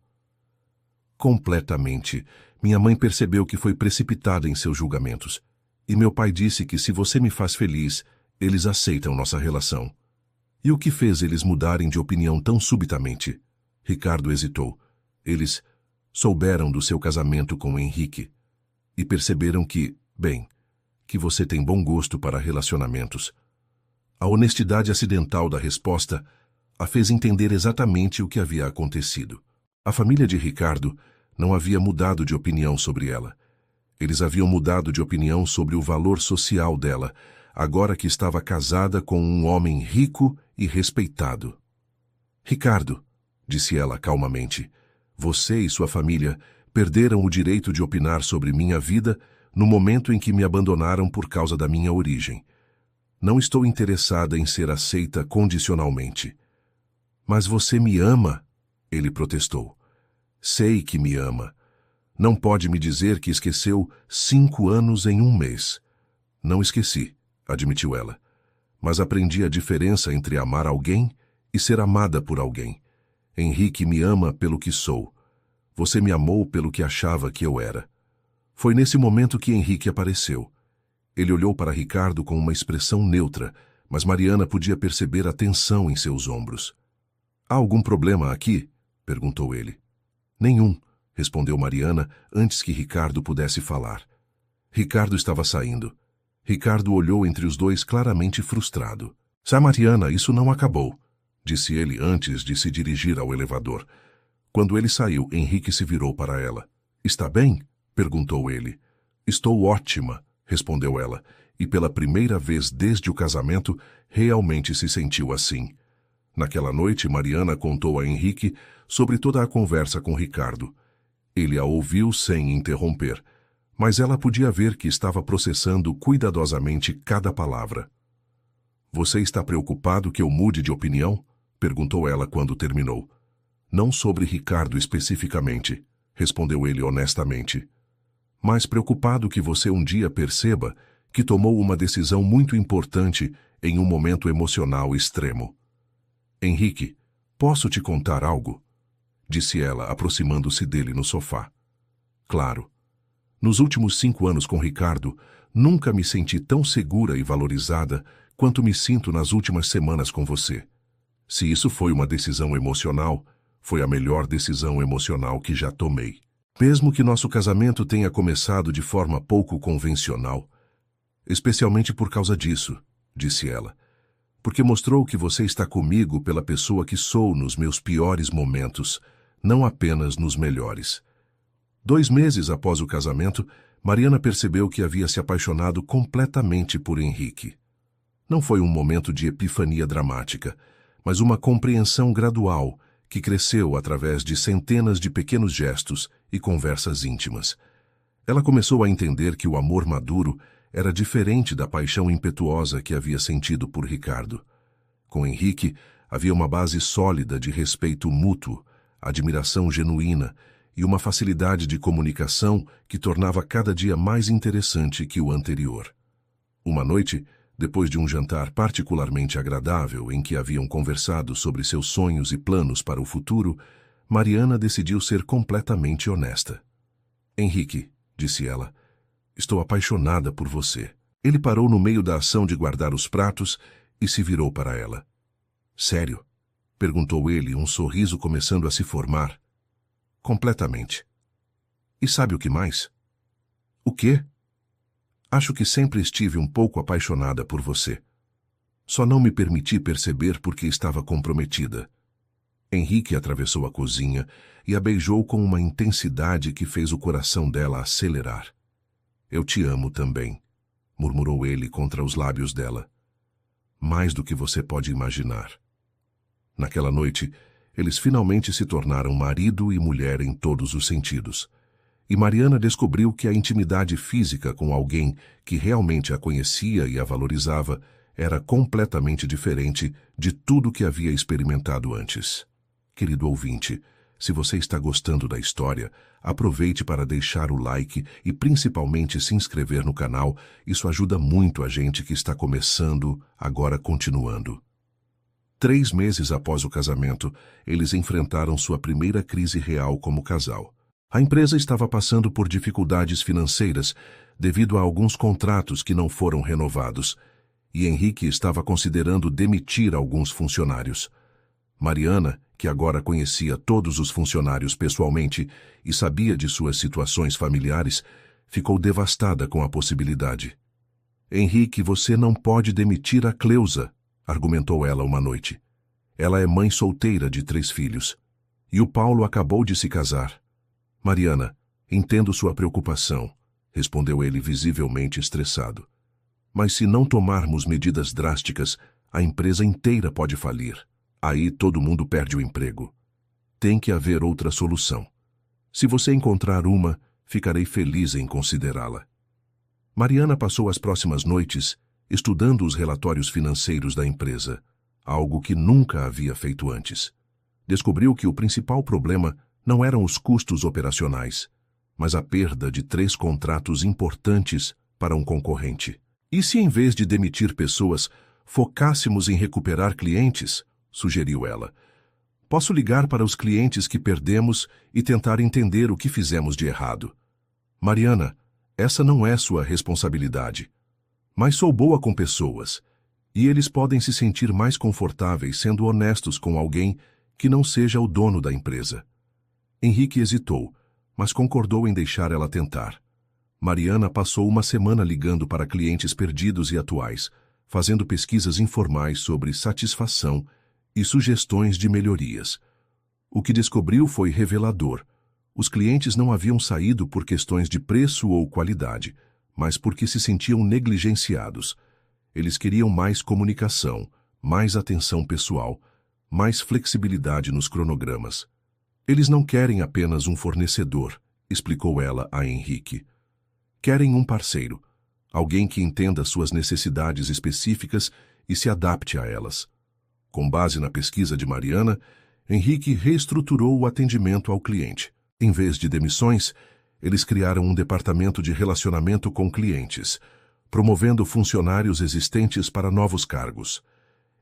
Completamente. Minha mãe percebeu que foi precipitada em seus julgamentos. E meu pai disse que se você me faz feliz, eles aceitam nossa relação. E o que fez eles mudarem de opinião tão subitamente? Ricardo hesitou. Eles souberam do seu casamento com Henrique e perceberam que, bem, que você tem bom gosto para relacionamentos. A honestidade acidental da resposta a fez entender exatamente o que havia acontecido. A família de Ricardo não havia mudado de opinião sobre ela. Eles haviam mudado de opinião sobre o valor social dela, agora que estava casada com um homem rico e respeitado. Ricardo, disse ela calmamente, você e sua família perderam o direito de opinar sobre minha vida no momento em que me abandonaram por causa da minha origem. Não estou interessada em ser aceita condicionalmente. Mas você me ama, ele protestou. Sei que me ama, Não pode me dizer que esqueceu 5 anos em um mês. Não esqueci, admitiu ela. Mas aprendi a diferença entre amar alguém e ser amada por alguém. Henrique me ama pelo que sou. Você me amou pelo que achava que eu era. Foi nesse momento que Henrique apareceu. Ele olhou para Ricardo com uma expressão neutra, mas Mariana podia perceber a tensão em seus ombros. Há algum problema aqui? Perguntou ele. Nenhum, respondeu Mariana antes que Ricardo pudesse falar. Ricardo estava saindo. Ricardo olhou entre os dois claramente frustrado. Mariana, isso não acabou, disse ele antes de se dirigir ao elevador. Quando ele saiu, Henrique se virou para ela. Está bem? Perguntou ele. Estou ótima, respondeu ela, e pela primeira vez desde o casamento, realmente se sentiu assim. Naquela noite, Mariana contou a Henrique sobre toda a conversa com Ricardo. Ele a ouviu sem interromper, mas ela podia ver que estava processando cuidadosamente cada palavra. Você está preocupado que eu mude de opinião? Perguntou ela quando terminou. Não sobre Ricardo especificamente, respondeu ele honestamente. Mas preocupado que você um dia perceba que tomou uma decisão muito importante em um momento emocional extremo. Henrique, posso te contar algo? Disse ela, aproximando-se dele no sofá. Claro. Nos últimos 5 anos com Ricardo, nunca me senti tão segura e valorizada quanto me sinto nas últimas semanas com você. Se isso foi uma decisão emocional, foi a melhor decisão emocional que já tomei. Mesmo que nosso casamento tenha começado de forma pouco convencional, especialmente por causa disso, disse ela, porque mostrou que você está comigo pela pessoa que sou nos meus piores momentos, não apenas nos melhores. 2 meses após o casamento, Mariana percebeu que havia se apaixonado completamente por Henrique. Não foi um momento de epifania dramática, mas uma compreensão gradual que cresceu através de centenas de pequenos gestos e conversas íntimas. Ela começou a entender que o amor maduro era diferente da paixão impetuosa que havia sentido por Ricardo. Com Henrique, havia uma base sólida de respeito mútuo, admiração genuína e uma facilidade de comunicação que tornava cada dia mais interessante que o anterior. Uma noite, depois de um jantar particularmente agradável em que haviam conversado sobre seus sonhos e planos para o futuro, Mariana decidiu ser completamente honesta. Henrique, disse ela, estou apaixonada por você. Ele parou no meio da ação de guardar os pratos e se virou para ela. Sério? Perguntou ele, um sorriso começando a se formar. Completamente. E sabe o que mais? O quê? Acho que sempre estive um pouco apaixonada por você. Só não me permiti perceber porque estava comprometida. Henrique atravessou a cozinha e a beijou com uma intensidade que fez o coração dela acelerar. Eu te amo também, murmurou ele contra os lábios dela. Mais do que você pode imaginar. Naquela noite, eles finalmente se tornaram marido e mulher em todos os sentidos. E Mariana descobriu que a intimidade física com alguém que realmente a conhecia e a valorizava era completamente diferente de tudo que havia experimentado antes. Querido ouvinte, se você está gostando da história, aproveite para deixar o like e principalmente se inscrever no canal. Isso ajuda muito a gente que está começando, agora continuando. 3 meses após o casamento, eles enfrentaram sua primeira crise real como casal. A empresa estava passando por dificuldades financeiras devido a alguns contratos que não foram renovados, e Henrique estava considerando demitir alguns funcionários. Mariana, que agora conhecia todos os funcionários pessoalmente e sabia de suas situações familiares, ficou devastada com a possibilidade. Henrique, você não pode demitir a Cleusa, argumentou ela uma noite. Ela é mãe solteira de 3 filhos. E o Paulo acabou de se casar. Mariana, entendo sua preocupação, respondeu ele visivelmente estressado. Mas se não tomarmos medidas drásticas, a empresa inteira pode falir. Aí todo mundo perde o emprego. Tem que haver outra solução. Se você encontrar uma, ficarei feliz em considerá-la. Mariana passou as próximas noites estudando os relatórios financeiros da empresa, algo que nunca havia feito antes. Descobriu que o principal problema não eram os custos operacionais, mas a perda de 3 contratos importantes para um concorrente. E se, em vez de demitir pessoas, focássemos em recuperar clientes? Sugeriu ela. Posso ligar para os clientes que perdemos e tentar entender o que fizemos de errado. Mariana, essa não é sua responsabilidade. Mas sou boa com pessoas, e eles podem se sentir mais confortáveis sendo honestos com alguém que não seja o dono da empresa. Henrique hesitou, mas concordou em deixar ela tentar. Mariana passou uma semana ligando para clientes perdidos e atuais, fazendo pesquisas informais sobre satisfação e sugestões de melhorias. O que descobriu foi revelador. Os clientes não haviam saído por questões de preço ou qualidade, mas porque se sentiam negligenciados. Eles queriam mais comunicação, mais atenção pessoal, mais flexibilidade nos cronogramas. Eles não querem apenas um fornecedor, explicou ela a Henrique. Querem um parceiro, alguém que entenda suas necessidades específicas e se adapte a elas. Com base na pesquisa de Mariana, Henrique reestruturou o atendimento ao cliente. Em vez de demissões, eles criaram um departamento de relacionamento com clientes, promovendo funcionários existentes para novos cargos.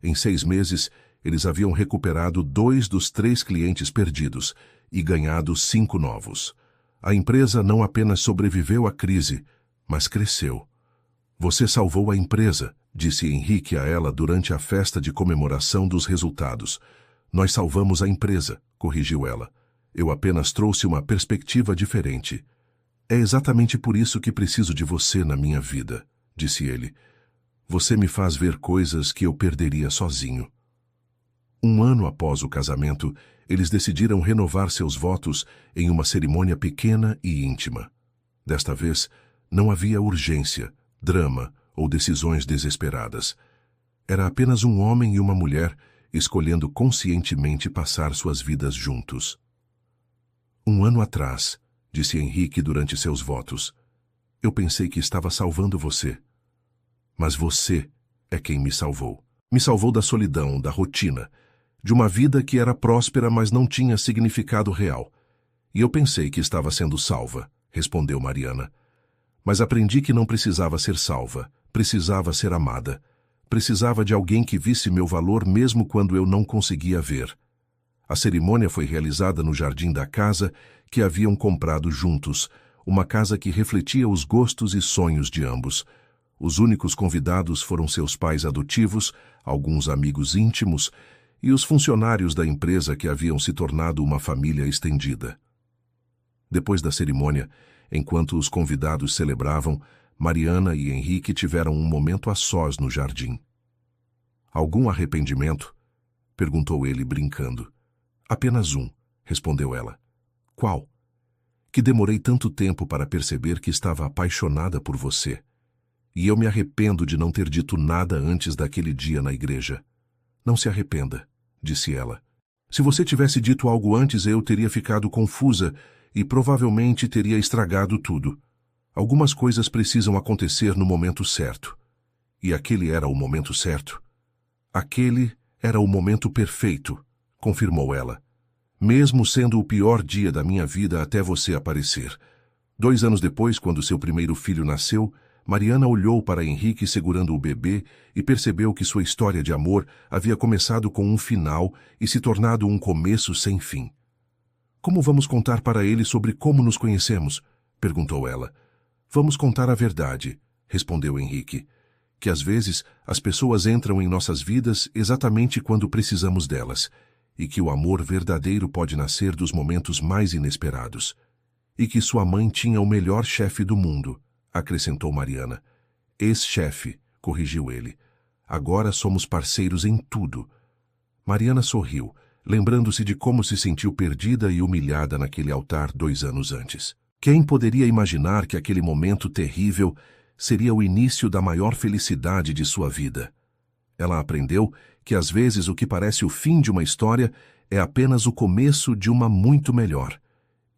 Em 6 meses, eles haviam recuperado 2 dos 3 clientes perdidos e ganhado 5 novos. A empresa não apenas sobreviveu à crise, mas cresceu. Você salvou a empresa, disse Henrique a ela durante a festa de comemoração dos resultados. Nós salvamos a empresa, corrigiu ela. Eu apenas trouxe uma perspectiva diferente. É exatamente por isso que preciso de você na minha vida, disse ele. Você me faz ver coisas que eu perderia sozinho. 1 ano após o casamento, eles decidiram renovar seus votos em uma cerimônia pequena e íntima. Desta vez, não havia urgência, drama ou decisões desesperadas. Era apenas um homem e uma mulher escolhendo conscientemente passar suas vidas juntos. 1 ano atrás, disse Henrique durante seus votos, eu pensei que estava salvando você. Mas você é quem me salvou. Me salvou da solidão, da rotina, de uma vida que era próspera, mas não tinha significado real. E eu pensei que estava sendo salva, respondeu Mariana. Mas aprendi que não precisava ser salva, precisava ser amada. Precisava de alguém que visse meu valor mesmo quando eu não conseguia ver. A cerimônia foi realizada no jardim da casa que haviam comprado juntos, uma casa que refletia os gostos e sonhos de ambos. Os únicos convidados foram seus pais adotivos, alguns amigos íntimos e os funcionários da empresa que haviam se tornado uma família estendida. Depois da cerimônia, enquanto os convidados celebravam, Mariana e Henrique tiveram um momento a sós no jardim. Algum arrependimento? Perguntou ele brincando. Apenas um, respondeu ela. Qual? Que demorei tanto tempo para perceber que estava apaixonada por você. E eu me arrependo de não ter dito nada antes daquele dia na igreja. Não se arrependa, disse ela. Se você tivesse dito algo antes, eu teria ficado confusa e provavelmente teria estragado tudo. Algumas coisas precisam acontecer no momento certo. E aquele era o momento certo. Aquele era o momento perfeito, confirmou ela. Mesmo sendo o pior dia da minha vida até você aparecer. 2 anos depois, quando seu primeiro filho nasceu, Mariana olhou para Henrique segurando o bebê e percebeu que sua história de amor havia começado com um final e se tornado um começo sem fim. Como vamos contar para ele sobre como nos conhecemos? Perguntou ela. Vamos contar a verdade, respondeu Henrique. Que às vezes as pessoas entram em nossas vidas exatamente quando precisamos delas, e que o amor verdadeiro pode nascer dos momentos mais inesperados. E que sua mãe tinha o melhor chefe do mundo, acrescentou Mariana. Ex-chefe, corrigiu ele. Agora somos parceiros em tudo. Mariana sorriu, lembrando-se de como se sentiu perdida e humilhada naquele altar 2 anos antes. Quem poderia imaginar que aquele momento terrível seria o início da maior felicidade de sua vida? Ela aprendeu que às vezes o que parece o fim de uma história é apenas o começo de uma muito melhor,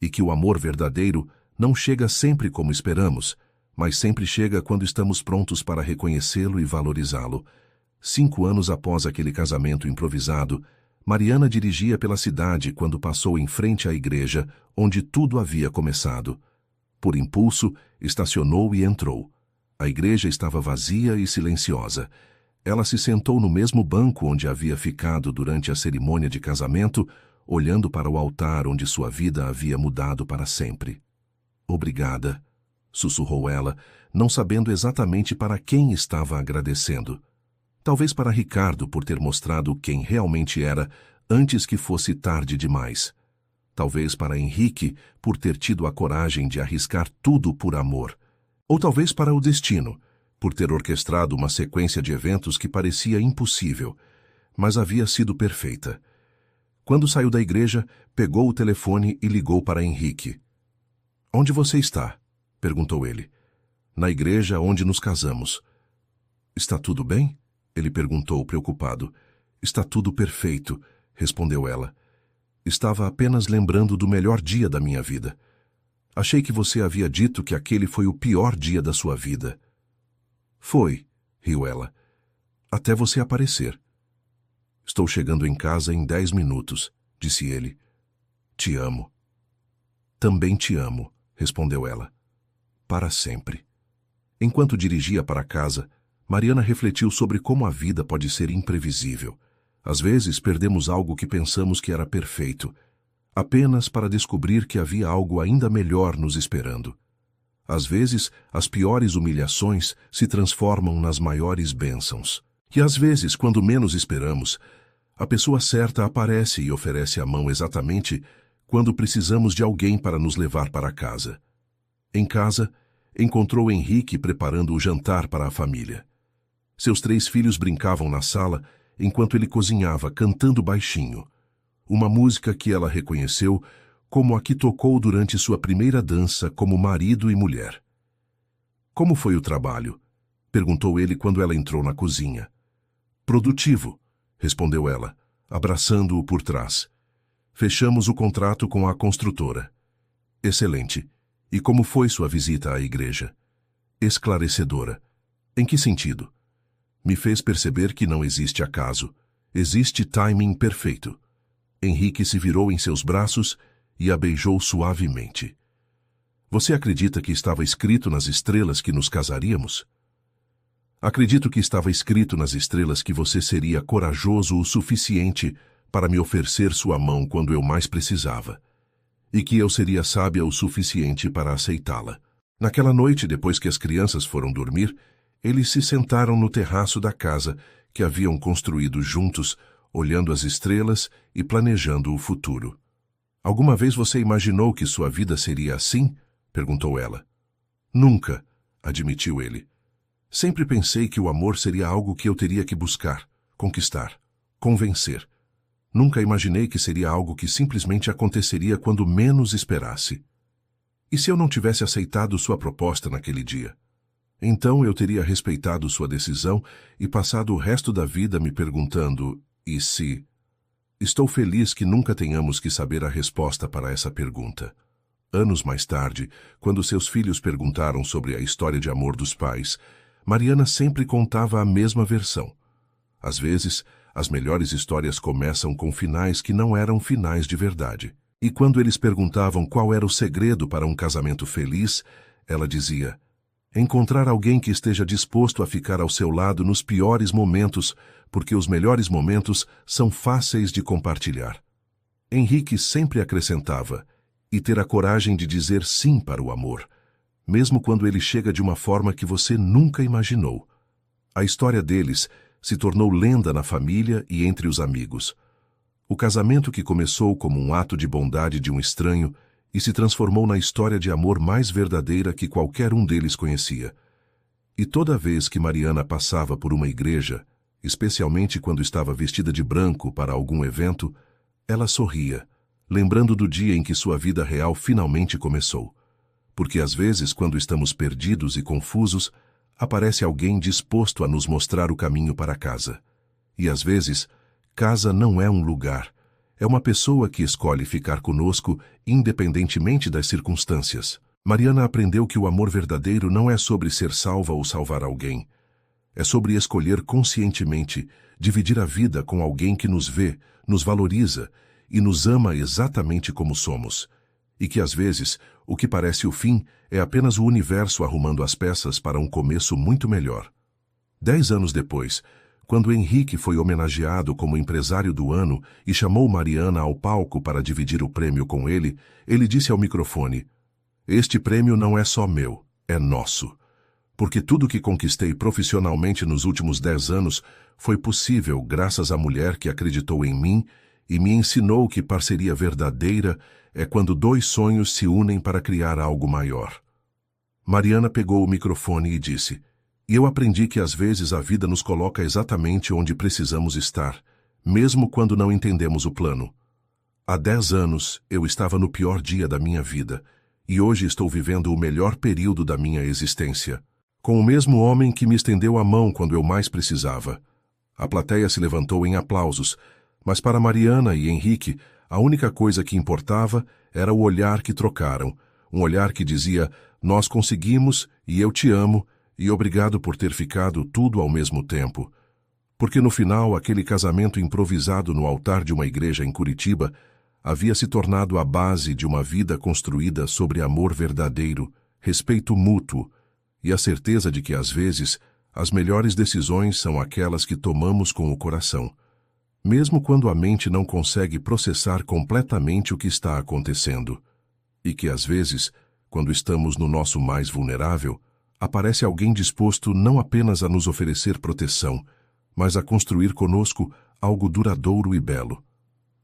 e que o amor verdadeiro não chega sempre como esperamos, mas sempre chega quando estamos prontos para reconhecê-lo e valorizá-lo. 5 anos após aquele casamento improvisado, Mariana dirigia pela cidade quando passou em frente à igreja, onde tudo havia começado. Por impulso, estacionou e entrou. A igreja estava vazia e silenciosa. Ela se sentou no mesmo banco onde havia ficado durante a cerimônia de casamento, olhando para o altar onde sua vida havia mudado para sempre. Obrigada, sussurrou ela, não sabendo exatamente para quem estava agradecendo. Talvez para Ricardo por ter mostrado quem realmente era antes que fosse tarde demais. Talvez para Henrique por ter tido a coragem de arriscar tudo por amor. Ou talvez para o destino, por ter orquestrado uma sequência de eventos que parecia impossível, mas havia sido perfeita. Quando saiu da igreja, pegou o telefone e ligou para Henrique. "Onde você está?" perguntou ele. "Na igreja onde nos casamos." "Está tudo bem?" ele perguntou, preocupado. "Está tudo perfeito", respondeu ela. "Estava apenas lembrando do melhor dia da minha vida. Achei que você havia dito que aquele foi o pior dia da sua vida." "Foi", riu ela. "Até você aparecer." "Estou chegando em casa em 10 minutos", disse ele. "Te amo." "Também te amo", respondeu ela. "Para sempre." Enquanto dirigia para casa, Mariana refletiu sobre como a vida pode ser imprevisível. Às vezes perdemos algo que pensamos que era perfeito, apenas para descobrir que havia algo ainda melhor nos esperando. Às vezes, as piores humilhações se transformam nas maiores bênçãos. E às vezes, quando menos esperamos, a pessoa certa aparece e oferece a mão exatamente quando precisamos de alguém para nos levar para casa. Em casa, encontrou Henrique preparando o jantar para a família. Seus 3 filhos brincavam na sala enquanto ele cozinhava, cantando baixinho. Uma música que ela reconheceu como a que tocou durante sua primeira dança como marido e mulher. "Como foi o trabalho?" perguntou ele quando ela entrou na cozinha. "Produtivo", respondeu ela, abraçando-o por trás. "Fechamos o contrato com a construtora." "Excelente. E como foi sua visita à igreja?" "Esclarecedora." "Em que sentido?" "Me fez perceber que não existe acaso. Existe timing perfeito." Henrique se virou em seus braços e a beijou suavemente. "Você acredita que estava escrito nas estrelas que nos casaríamos?" "Acredito que estava escrito nas estrelas que você seria corajoso o suficiente para me oferecer sua mão quando eu mais precisava, e que eu seria sábia o suficiente para aceitá-la." Naquela noite, depois que as crianças foram dormir, eles se sentaram no terraço da casa que haviam construído juntos, olhando as estrelas e planejando o futuro. "Alguma vez você imaginou que sua vida seria assim?" perguntou ela. "Nunca", admitiu ele. "Sempre pensei que o amor seria algo que eu teria que buscar, conquistar, convencer. Nunca imaginei que seria algo que simplesmente aconteceria quando menos esperasse. E se eu não tivesse aceitado sua proposta naquele dia? Então eu teria respeitado sua decisão e passado o resto da vida me perguntando, e se? Estou feliz que nunca tenhamos que saber a resposta para essa pergunta." Anos mais tarde, quando seus filhos perguntaram sobre a história de amor dos pais, Mariana sempre contava a mesma versão. Às vezes, as melhores histórias começam com finais que não eram finais de verdade. E quando eles perguntavam qual era o segredo para um casamento feliz, ela dizia: "Encontrar alguém que esteja disposto a ficar ao seu lado nos piores momentos, porque os melhores momentos são fáceis de compartilhar." Henrique sempre acrescentava: "E ter a coragem de dizer sim para o amor, mesmo quando ele chega de uma forma que você nunca imaginou." A história deles se tornou lenda na família e entre os amigos. O casamento que começou como um ato de bondade de um estranho e se transformou na história de amor mais verdadeira que qualquer um deles conhecia. E toda vez que Mariana passava por uma igreja, especialmente quando estava vestida de branco para algum evento, ela sorria, lembrando do dia em que sua vida real finalmente começou. Porque às vezes, quando estamos perdidos e confusos, aparece alguém disposto a nos mostrar o caminho para casa. E às vezes, casa não é um lugar, é uma pessoa que escolhe ficar conosco independentemente das circunstâncias. Mariana aprendeu que o amor verdadeiro não é sobre ser salva ou salvar alguém. É sobre escolher conscientemente dividir a vida com alguém que nos vê, nos valoriza e nos ama exatamente como somos. e que às vezes o que parece o fim é apenas o universo arrumando as peças para um começo muito melhor. 10 anos depois, quando Henrique foi homenageado como empresário do ano e chamou Mariana ao palco para dividir o prêmio com ele, ele disse ao microfone: "Este prêmio não é só meu, é nosso. Porque tudo que conquistei profissionalmente nos últimos 10 anos foi possível graças à mulher que acreditou em mim e me ensinou que parceria verdadeira é quando dois sonhos se unem para criar algo maior." Mariana pegou o microfone e disse: "E eu aprendi que às vezes a vida nos coloca exatamente onde precisamos estar, mesmo quando não entendemos o plano. Há 10 anos eu estava no pior dia da minha vida, e hoje estou vivendo o melhor período da minha existência, com o mesmo homem que me estendeu a mão quando eu mais precisava." A plateia se levantou em aplausos, mas para Mariana e Henrique, a única coisa que importava era o olhar que trocaram, um olhar que dizia: "Nós conseguimos e eu te amo, e obrigado por ter ficado tudo ao mesmo tempo." Porque no final, aquele casamento improvisado no altar de uma igreja em Curitiba havia se tornado a base de uma vida construída sobre amor verdadeiro, respeito mútuo e a certeza de que, às vezes, as melhores decisões são aquelas que tomamos com o coração, mesmo quando a mente não consegue processar completamente o que está acontecendo. E que, às vezes, quando estamos no nosso mais vulnerável, aparece alguém disposto não apenas a nos oferecer proteção, mas a construir conosco algo duradouro e belo.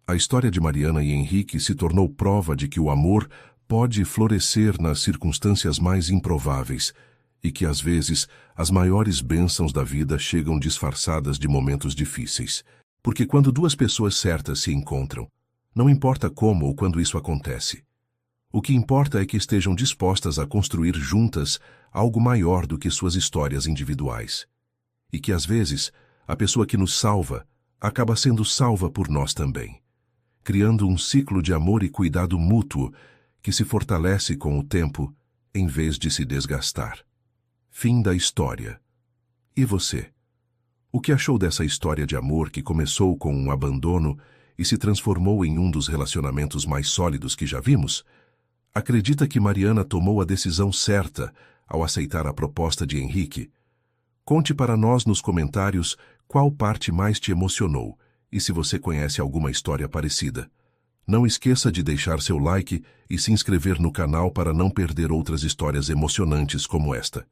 A história de Mariana e Henrique se tornou prova de que o amor pode florescer nas circunstâncias mais improváveis e que, às vezes, as maiores bênçãos da vida chegam disfarçadas de momentos difíceis. Porque quando duas pessoas certas se encontram, não importa como ou quando isso acontece. O que importa é que estejam dispostas a construir juntas algo maior do que suas histórias individuais. E que, às vezes, a pessoa que nos salva acaba sendo salva por nós também, criando um ciclo de amor e cuidado mútuo que se fortalece com o tempo em vez de se desgastar. Fim da história. E você? O que achou dessa história de amor que começou com um abandono e se transformou em um dos relacionamentos mais sólidos que já vimos? Acredita que Mariana tomou a decisão certa ao aceitar a proposta de Henrique? Conte para nós nos comentários qual parte mais te emocionou e se você conhece alguma história parecida. Não esqueça de deixar seu like e se inscrever no canal para não perder outras histórias emocionantes como esta.